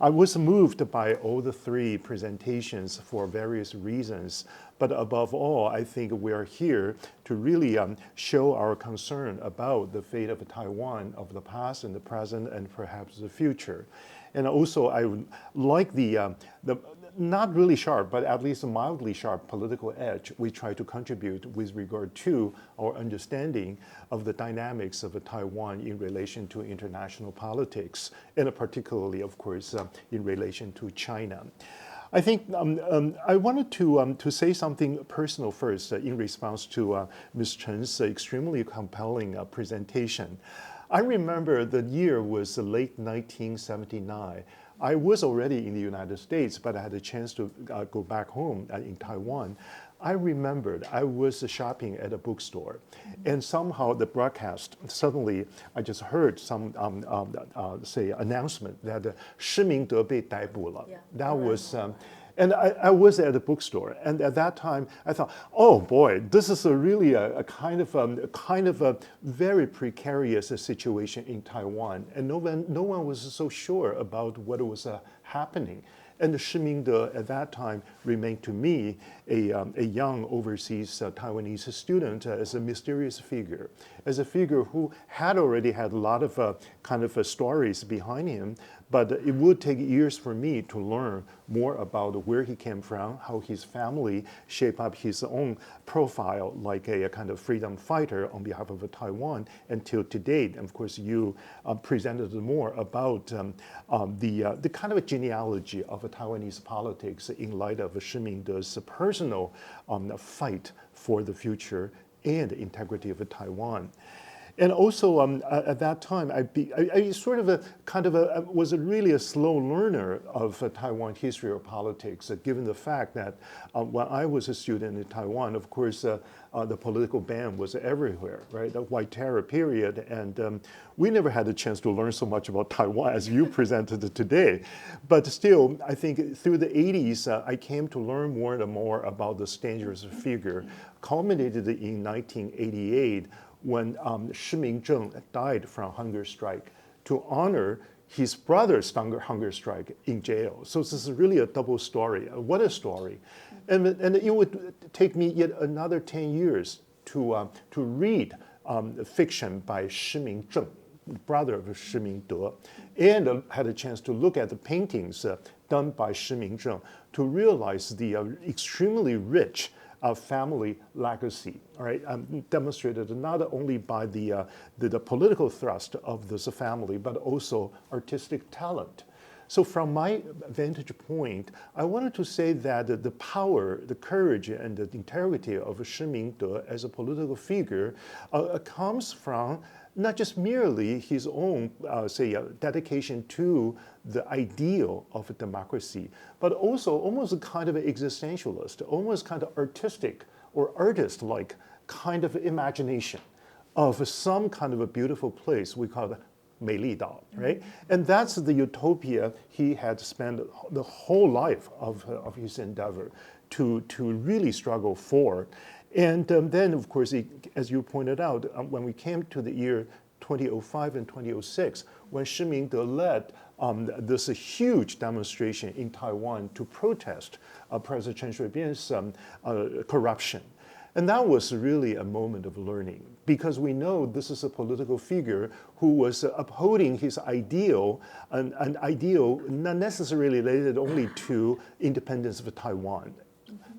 I was moved by all the 3 presentations for various reasons, but above all, I think we are here to really show our concern about the fate of Taiwan of the past and the present and perhaps the future. And also, I would like the not really sharp, but at least a mildly sharp political edge we try to contribute with regard to our understanding of the dynamics of Taiwan in relation to international politics, and particularly, of course, in relation to China. I think I wanted to say something personal first in response to Ms. Chen's extremely compelling presentation. I remember the year was late 1979. I was already in the United States, but I had a chance to go back home in Taiwan. I remembered I was shopping at a bookstore, and somehow the broadcast, suddenly I just heard some say announcement that Shih Ming-teh 被逮捕了. Yeah. That was, and I was at a bookstore, and at that time I thought, oh boy, this is really a kind of a very precarious situation in Taiwan, and no one was so sure about what was happening. And Shih Ming-teh at that time remained to me a young overseas Taiwanese student as a mysterious figure, as a figure who had already had a lot of stories behind him, but it would take years for me to learn more about where he came from, how his family shaped up his own profile like a kind of freedom fighter on behalf of Taiwan until to date. And of course, you presented more about the kind of a genealogy of Taiwanese politics in light of Shih Ming-teh's personal fight for the future and the integrity of Taiwan. And also at that time, I sort of was really a slow learner of Taiwan history or politics, given the fact that when I was a student in Taiwan, of course, the political ban was everywhere, right? The White Terror period, and we never had a chance to learn so much about Taiwan as you presented it today. But still, I think through the 80s, I came to learn more and more about this dangerous figure, culminated in 1988, when Shih Ming-teh died from hunger strike, to honor his brother's hunger strike in jail. So this is really a double story. What a story. And it would take me yet another 10 years to read fiction by Shih Ming-teh, brother of Shih Ming-teh, and had a chance to look at the paintings done by Shih Ming-teh to realize the extremely rich family legacy, all right, demonstrated not only by the political thrust of this family, but also artistic talent. So from my vantage point, I wanted to say that the power, the courage, and the integrity of Shih Ming-teh as a political figure comes from not just merely his own, dedication to the ideal of democracy, but also almost a kind of existentialist, almost kind of artistic or artist-like kind of imagination of some kind of a beautiful place we call 美丽岛, right? And that's the utopia he had spent the whole life of his endeavor to really struggle for. And then, of course, as you pointed out, when we came to the year 2005 and 2006, when Shih Ming-teh led this huge demonstration in Taiwan to protest President Chen Shui-bian's corruption. And that was really a moment of learning, because we know this is a political figure who was upholding his ideal, an ideal not necessarily related only to independence of Taiwan,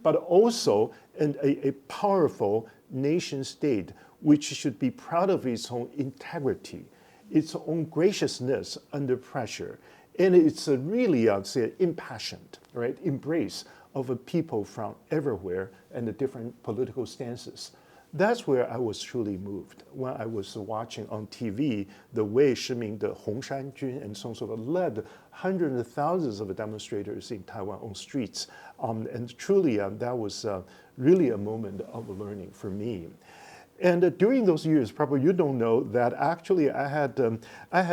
but also a powerful nation state which should be proud of its own integrity, its own graciousness under pressure, and it's a really, I'd say, impassioned, right, embrace of a people from everywhere and the different political stances. That's where I was truly moved when I was watching on TV the way Shih Ming-teh, Hong Shan-jun, and so on led hundreds of thousands of demonstrators in Taiwan on streets. And truly, that was really a moment of learning for me. And during those years, probably you don't know that actually I had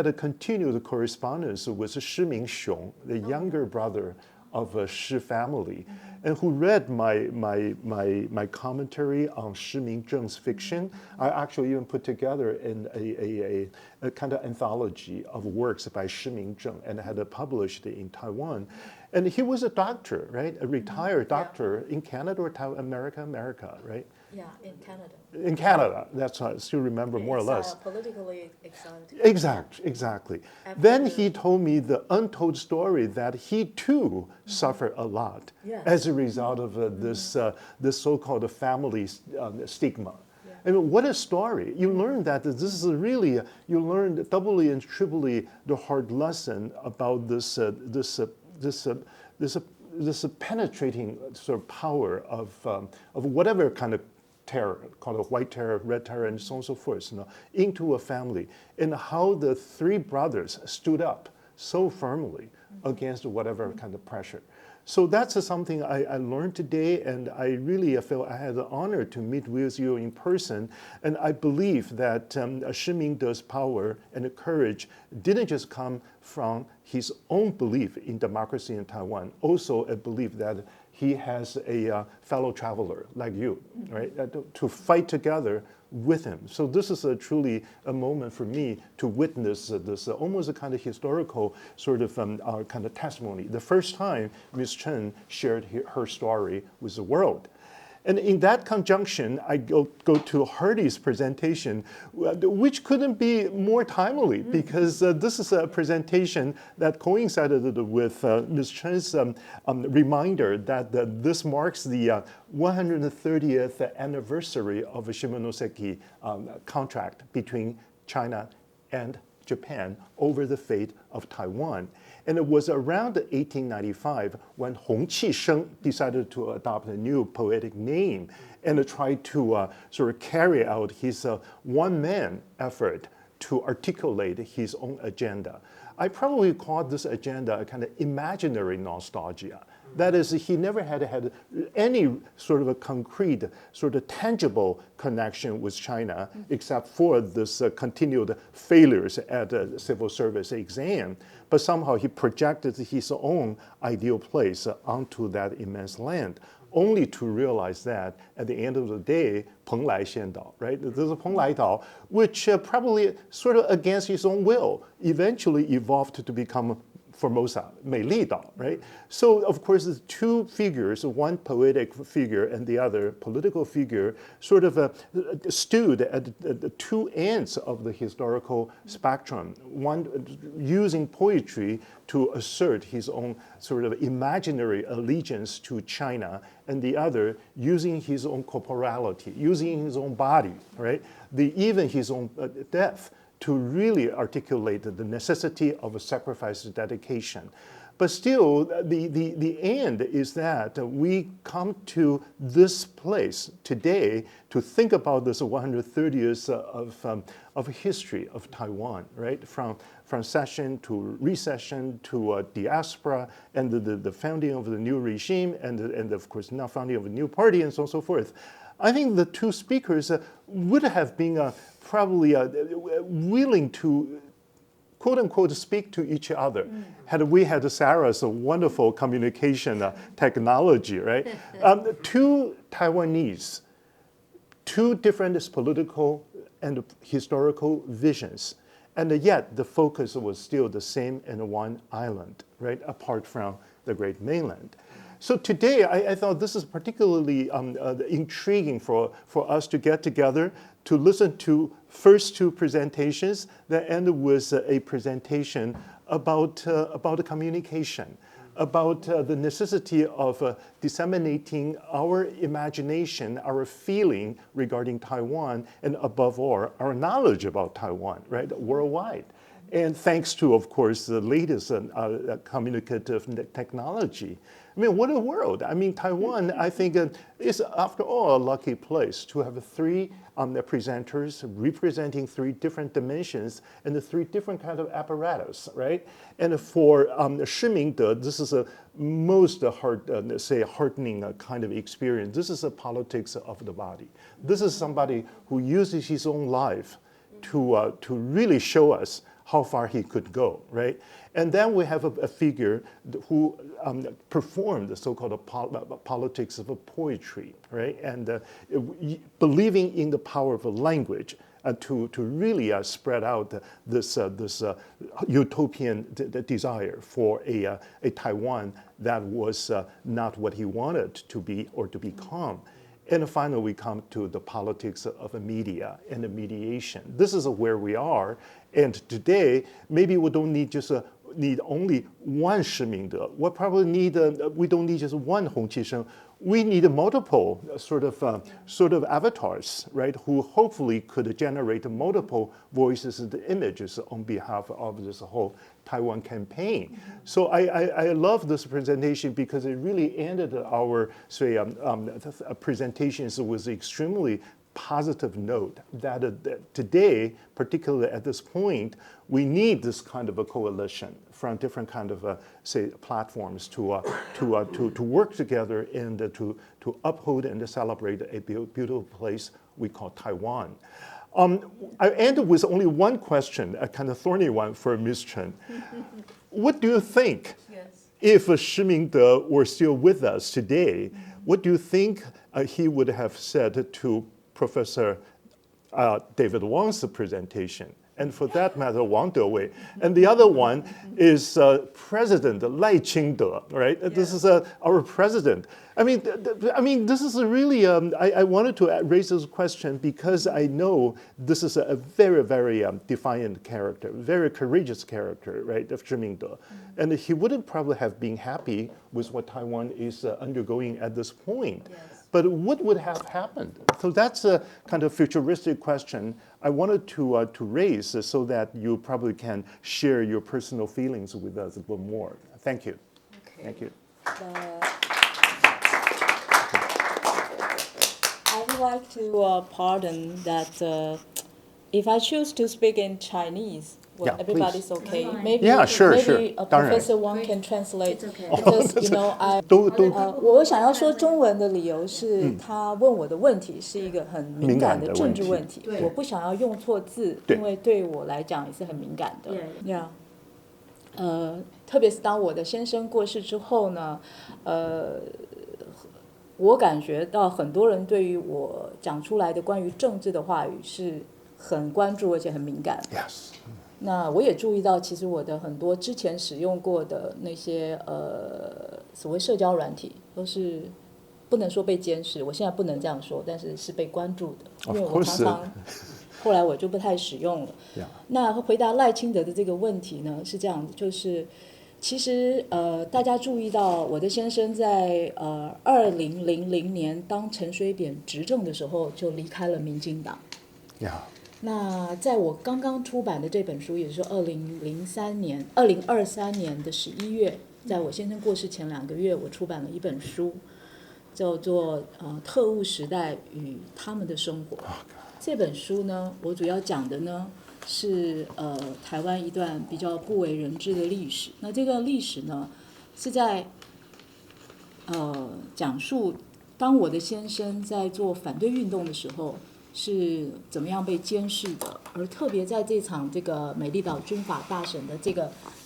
a continued correspondence with Shih Ming-xiong, the younger brother of Shih family, and who read my commentary on Shih Ming-teh's fiction. I actually even put together a kind of anthology of works by Shih Ming-teh and had it published in Taiwan. And he was a doctor, right? A retired doctor in Canada or America, right? Yeah, in Canada. In Canada, that's what I still remember more or less. Politically exiled. Exactly. Then he told me the untold story that he too suffered a lot as a result of this so-called family stigma. I mean, what a story. You learn that this is really, you learned doubly and triply the hard lesson about this penetrating sort of power of whatever kind of terror, called a white terror, red terror, and so on and so forth, into a family, and how the three brothers stood up so firmly against whatever kind of pressure. So that's something I learned today, and I really felt I had the honor to meet with you in person. And I believe that Shih Ming-teh's power and courage didn't just come from his own belief in democracy in Taiwan, also a belief that he has a fellow traveler like you, right, to fight together with him. So this is truly a moment for me to witness this almost a kind of historical sort of kind of testimony. The first time Ms. Chen shared her story with the world. And in that conjunction, I go to Hardy's presentation, which couldn't be more timely because this is a presentation that coincided with Ms. Chen's reminder that this marks the 130th anniversary of the Shimonoseki contract between China and Japan over the fate of Taiwan. And it was around 1895 when Hong Qisheng decided to adopt a new poetic name and tried to sort of carry out his one-man effort to articulate his own agenda. I probably call this agenda a kind of imaginary nostalgia. That is, he never had any sort of a concrete, sort of tangible connection with China, except for this continued failures at the civil service exam. But somehow he projected his own ideal place onto that immense land, only to realize that at the end of the day, 蓬莱仙岛, right? There's a 蓬莱岛, which probably sort of against his own will, eventually evolved to become Formosa, 美丽岛, right? So, of course, the two figures, one poetic figure and the other political figure, sort of stood at the two ends of the historical spectrum. One using poetry to assert his own sort of imaginary allegiance to China, and the other using his own corporality, using his own body, right? Even his own death, to really articulate the necessity of a sacrifice and dedication. But still, the end is that we come to this place today to think about this 130 years of history of Taiwan, right? From session to recession to diaspora and the founding of the new regime and of course now founding of a new party and so on and so forth. I think the two speakers would have been probably willing to, quote unquote, speak to each other had we had Sarah's wonderful communication technology, right? Two Taiwanese, two different political and historical visions, and yet the focus was still the same in one island, right, apart from the great mainland. So today, I thought this is particularly intriguing for us to get together to listen to first two presentations that ended with a presentation about communication, about the necessity of disseminating our imagination, our feeling regarding Taiwan, and above all, our knowledge about Taiwan, right, worldwide. And thanks to, of course, the latest communicative technology. I mean, what a world. I mean, Taiwan, I think, is, after all, a lucky place to have three presenters representing three different dimensions and the three different kind of apparatus, right? And for Shih Ming-teh, this is a most heartening kind of experience. This is a politics of the body. This is somebody who uses his own life to really show us how far he could go, right? And then we have a figure who performed the so-called politics of poetry, right? And believing in the power of language to really spread out this utopian desire for a Taiwan that was not what he wanted to be or to become. And finally, we come to the politics of the media and the mediation. This is where we are. And today, maybe we don't need just need only one Shih Ming-teh. We probably need we don't need just one Hong Qisheng. We need multiple sort of avatars, right? Who hopefully could generate multiple voices and images on behalf of this whole Taiwan campaign. So I love this presentation because it really ended our presentations with extremely positive note that today, particularly at this point, we need this kind of a coalition from different kind of, say, platforms to work together and to uphold and to celebrate a beautiful place we call Taiwan. I ended with only one question, a kind of thorny one for Ms. Chen. What do you think, if Shih Ming-teh were still with us today, what do you think he would have said to Professor David Wang's presentation? And for that matter, Wang Der-wei. And the other one is President Lai Ching-te, right? Yeah. This is our president. I mean, this is a really, I wanted to raise this question because I know this is a very, very defiant character, very courageous character, right, of Shih Ming-teh. And he wouldn't probably have been happy with what Taiwan is undergoing at this point. Yes. But what would have happened? So that's a kind of futuristic question I wanted to raise so that you probably can share your personal feelings with us a bit more. Thank you. Okay. Thank you. I would like to pardon that if I choose to speak in Chinese, well, everybody's please. Okay. Maybe Professor Wang can translate. Because I 我想要说中文的理由是，他问我的问题是一个很敏感的政治问题，我不想要用错字，因为对我来讲也是很敏感的。特别是当我的先生过世之后呢，我感觉到很多人对于我讲出来的关于政治的话语是很关注而且很敏感。Yes. 那我也注意到，其实我的很多之前使用过的那些所谓社交软体，都是不能说被监视，我现在不能这样说，但是是被关注的，因为我常常后来我就不太使用了。那回答赖清德的这个问题呢，是这样的，就是其实大家注意到我的先生在2000年当陈水扁执政的时候就离开了民进党。那在我刚刚出版的这本书，也就是2023年的11月，在我先生过世前2个月，我出版了一本书，叫做特务时代与他们的生活。这本书呢，我主要讲的呢是台湾一段比较不为人知的历史。那这个历史呢，是在讲述当我的先生在做反对运动的时候是怎么样被监视的，而特别在这场这个美丽岛军法大审的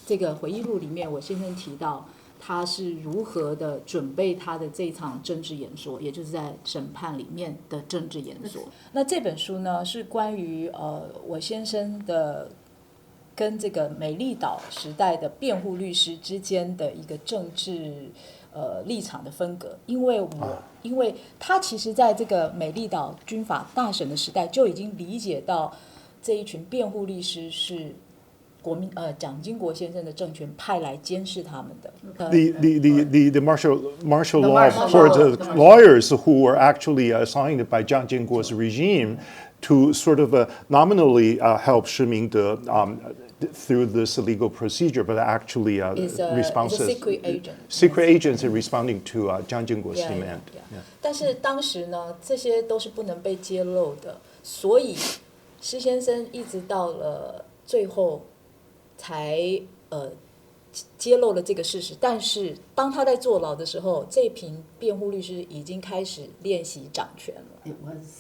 这个回忆录里面，我先生提到他是如何的准备他的这场政治演说，也就是在审判里面的政治演说。那这本书呢，是关于我先生的跟这个美丽岛时代的辩护律师之间的一个政治立场的分隔，因为他其实在这个美丽岛军法大审的时代就已经理解到这一群辩护律师是蒋经国先生的政权派来监视他们的。The martial law for the lawyers who were actually assigned by Jiang Jingguo's regime to sort of nominally help Shih Ming-teh through this legal procedure, but actually responses secret agents in responding to Jiang Jingguo's demand. 但是当时呢，这些都是不能被揭露的，所以施先生一直到了最后才揭露了这个事实。但是当他在坐牢的时候，这群辩护律师已经开始练习掌权了。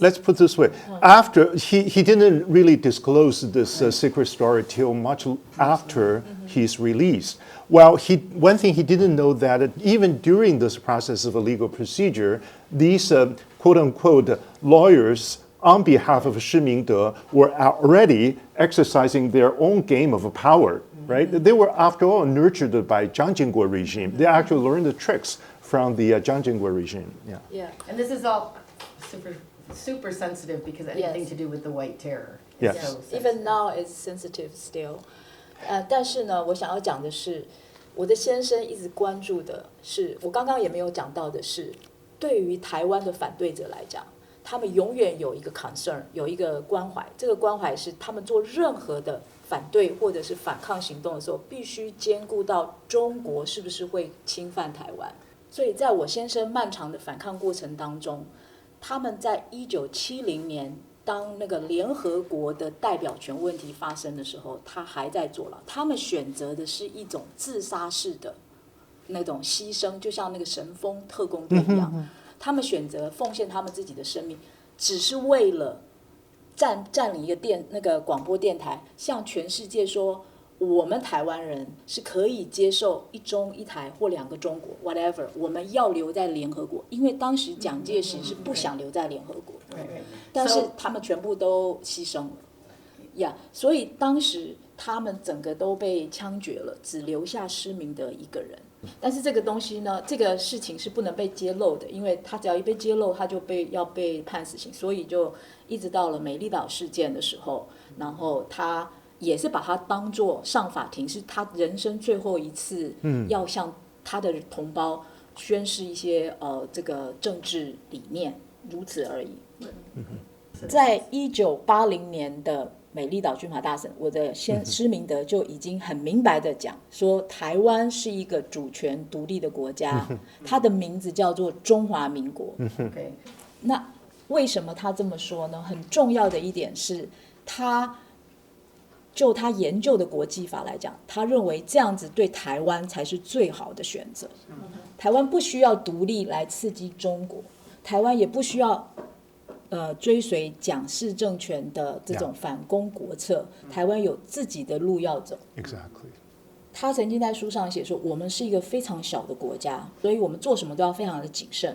Let's put it this way. After he didn't really disclose this secret story till much after he's released. Well, one thing he didn't know that even during this process of a legal procedure, these quote-unquote lawyers on behalf of Shih Ming-teh were already exercising their own game of power, right? They were, after all, nurtured by Jiang Jingguo regime. They actually learned the tricks from the Jiang Jingguo regime. Yeah. And this is all super sensitive because anything to do with the White Terror. Yes. So even now it's sensitive still. 但是呢，我想要讲的是，我的先生一直关注的是，我刚刚也没有讲到的是，对于台湾的反对者来讲，他们永远有一个 concern， 有一个关怀。这个关怀是他们做任何的反对或者是反抗行动的时候，必须兼顾到中国是不是会侵犯台湾。所以在我先生漫长的反抗过程当中，他们在1970年当那个联合国的代表权问题发生的时候，他还在坐牢。他们选择的是一种自杀式的那种牺牲，就像那个神风特工队一样，他们选择奉献他们自己的生命，只是为了占领一个那个广播电台，向全世界说，我们台湾人是可以接受一中一台或2个中国 whatever， 我们要留在联合国，因为当时蒋介石是不想留在联合国，但是他们全部都牺牲了呀，所以当时他们整个都被枪决了，只留下施明德一个人。但是这个东西呢，这个事情是不能被揭露的，因为他只要一被揭露，他就要被判死刑，所以就一直到了美丽岛事件的时候，然后他也是把它当作上法庭，是他人生最后一次要向他的同胞宣示一些这个政治理念，如此而已。在1980年的美丽岛军阀大审，我的施明德就已经很明白的讲说，台湾是一个主权独立的国家，它的名字叫做中华民国。那为什么他这么说呢？很重要的一点是，就他研究的国际法来讲，他认为这样子对台湾才是最好的选择。台湾不需要独立来刺激中国，台湾也不需要追随蒋氏政权的这种反攻国策，台湾有自己的路要走。Exactly. 他曾经在书上写说，我们是一个非常小的国家，所以我们做什么都要非常的谨慎，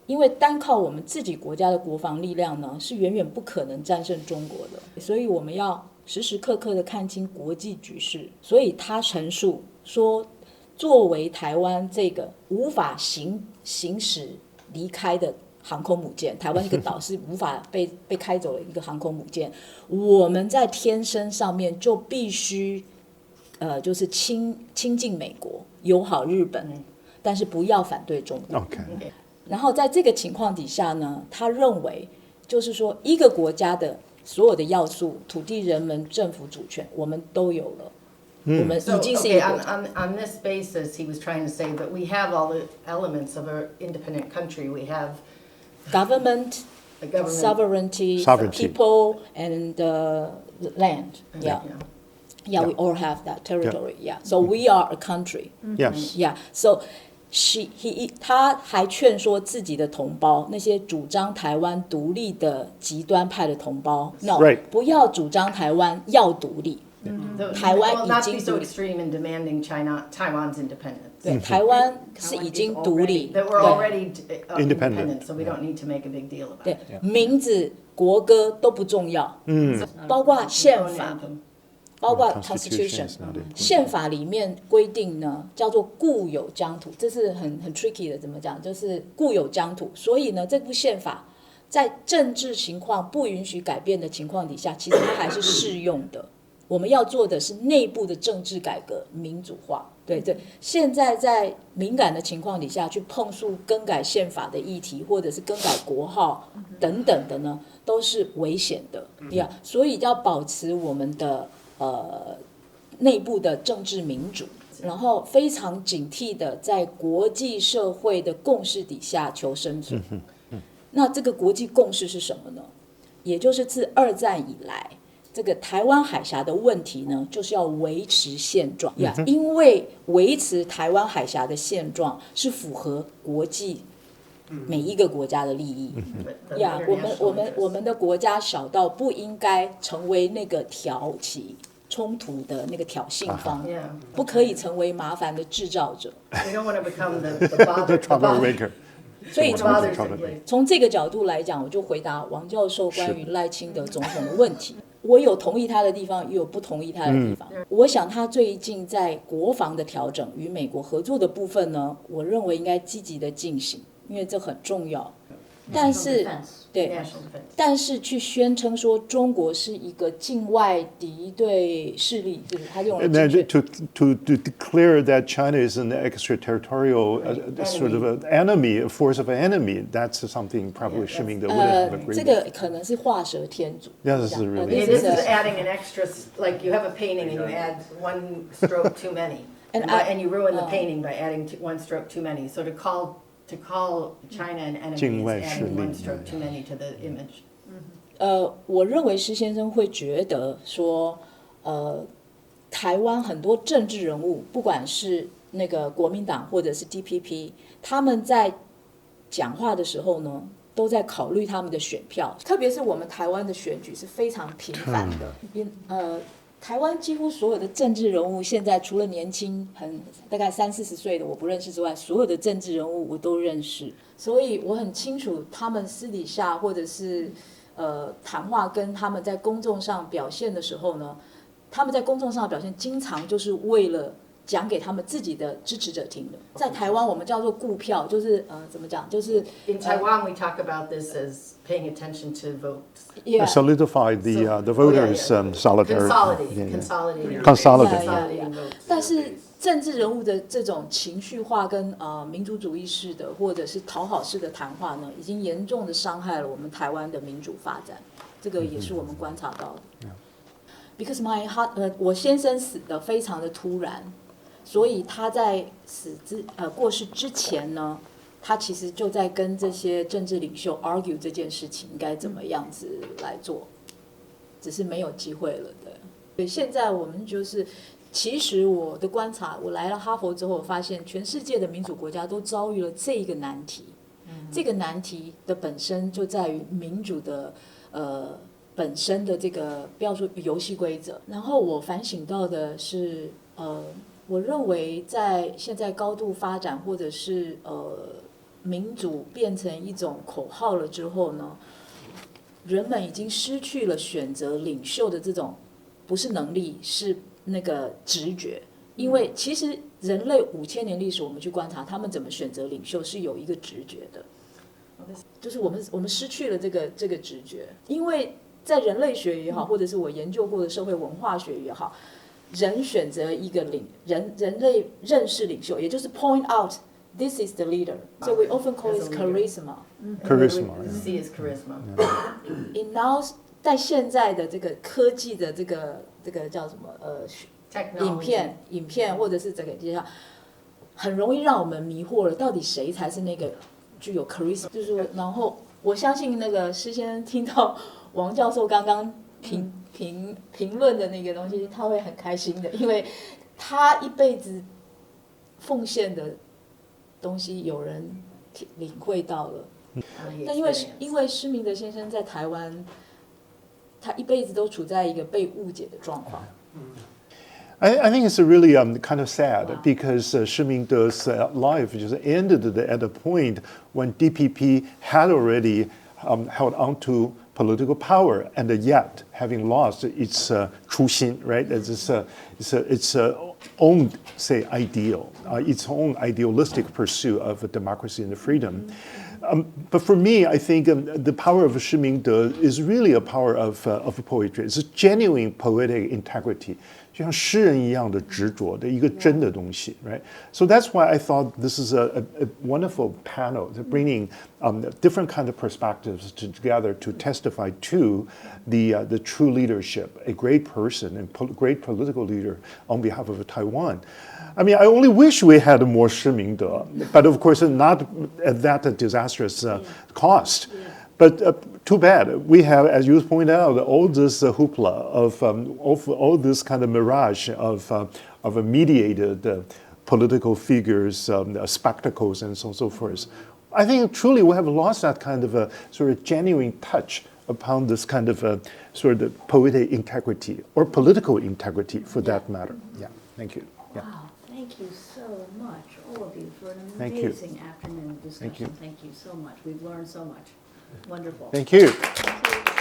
因为单靠我们自己国家的国防力量呢，是远远不可能战胜中国的，所以我们要时时刻刻的看清国际局势。所以他陈述说，作为台湾这个无法行驶离开的航空母舰，台湾这个岛是无法被开走的一个航空母舰，我们在天生上面就必须就是亲近美国，友好日本，但是不要反对中国。然后在这个情况底下呢，他认为就是说，一个国家的所有的要素，土地、人们、政府主权，我们都有了。我们已经是一个国家。On this basis, he was trying to say that we have all the elements of an independent country. We have government, sovereignty, people, and land. Yeah, we all have that territory. Yeah, so we are a country. Yes. Yeah, so他还劝说自己的同胞，那些主张台湾独立的极端派的同胞 ，no， 不要主张台湾要独立。台湾已经独立。extreme in demanding Taiwan's independence. 对，台湾是已经独立。That we're already independent, so we don't need to make a big deal about it. 对，名字、国歌都不重要，包括宪法。包括 Constitution， 宪法里面规定呢，叫做固有疆土，这是很 tricky 的，怎么讲？就是固有疆土。所以呢，这部宪法在政治情况不允许改变的情况底下，其实它还是适用的。我们要做的是内部的政治改革、民主化。对，现在在敏感的情况底下去碰触更改宪法的议题，或者是更改国号等等的呢，都是危险的。所以要保持我们的内部的政治民主，然后非常警惕的在国际社会的共识底下求生存。那这个国际共识是什么呢？也就是自2战以来，这个台湾海峡的问题呢，就是要维持现状呀，因为维持台湾海峡的现状是符合国际每一个国家的利益呀。我们的国家小到不应该成为那个挑起冲突的那个挑衅方，不可以成为麻烦的制造者。We don't want to become the troublemaker. 所以从这个角度来讲，我就回答王教授关于赖清德总统的问题。我有同意他的地方，也有不同意他的地方。我想他最近在国防的调整与美国合作的部分呢，我认为应该积极的进行，因为这很重要。但是去宣称说中国是一个境外敌对势力，就是他用了 to declare that China is an extraterritorial sort of an enemy, a force of an enemy, that's something probably Shih Ming-teh wouldn't have agreed. 这个可能是画蛇添足。Yeah, this is really. This is adding an extra, like you have a painting and you add one stroke too many, and you ruin the painting by adding one stroke too many. So to call to call China an enemy 境外 is 势 adding 力 one stroke too many to the image. 我认为施先生会觉得说，台湾很多政治人物，不管是那个国民党或者是 DPP， 他们在讲话的时候呢，都在考虑他们的选票，特别是我们台湾的选举是非常频繁的。台湾几乎所有的政治人物，现在除了年轻大概30-40岁的我不认识之外，所有的政治人物我都认识，所以我很清楚他们私底下或者是谈话跟他们在公众上表现的时候呢，他们在公众上的表现经常就是为了讲给他们自己的支持者听的。在台湾我们叫做顾票，就是怎么讲，就是 In Taiwan, we talk about this as paying attention to votes. yeah, solidify the voters solidarity. Consolidating yeah. votes. 但是政治人物的这种情绪化跟民族主义式的或者是讨好式的谈话呢，已经严重的伤害了我们台湾的民主发展，这个也是我们观察到的。Because我先生死得非常的突然，所以他在过世之前呢，他其实就在跟这些政治领袖 argue 这件事情应该怎么样子来做，只是没有机会了的。对，现在我们就是，其实我的观察，我来了哈佛之后，我发现全世界的民主国家都遭遇了这个难题。这个难题的本身就在于民主的本身的这个不要说游戏规则。然后我反省到的是，我认为在现在高度发展或者是民主变成一种口号了之后呢，人们已经失去了选择领袖的这种不是能力，是那个直觉。因为其实人类5000年历史，我们去观察他们怎么选择领袖是有一个直觉的，就是我们失去了这个直觉。因为在人类学也好，或者是我研究过的社会文化学也好，人选择一个人类认识领袖，也就是 point out this is the leader. So we often call it charisma. Charisma. See is charisma. In now 在现在的这个科技的这个叫什么影片或者是这个介绍，很容易让我们迷惑了，到底谁才是那个具有 charisma？ 就是说，然后我相信那个施先生听到王教授刚刚评论的那个东西，他会很开心的，因为他一辈子奉献的东西，有人领会到了。但因为施明德先生在台湾，他一辈子都处在一个被误解的状况。I think it's really kind of sad because Shih Ming-teh's life just ended at a point when DPP had already held on to political power, and yet having lost its 初心, right? Its own, say, ideal, its own idealistic pursuit of democracy and freedom. But for me, I think the power of Shih Ming-teh is really a power of poetry. It's a genuine poetic integrity. 就像诗人一样的执着的一个真的东西 right? So that's why I thought this is a wonderful panel, bringing different kind of perspectives together to testify to the true leadership, a great person and great political leader on behalf of Taiwan. I mean, I only wish we had more Shih Ming-teh, but of course not at that disastrous cost. But too bad. We have, as you pointed out, all this hoopla of all this kind of mirage of a mediated political figures, spectacles, and so on and so forth. I think truly we have lost that kind of a sort of genuine touch upon this kind of sort of poetic integrity or political integrity, for that matter. Yeah. Thank you. Yeah. Wow, thank you so much, all of you, for an Thank you. amazing afternoon discussion. Thank you so much. We've learned so much. Wonderful. Thank you. Thank you.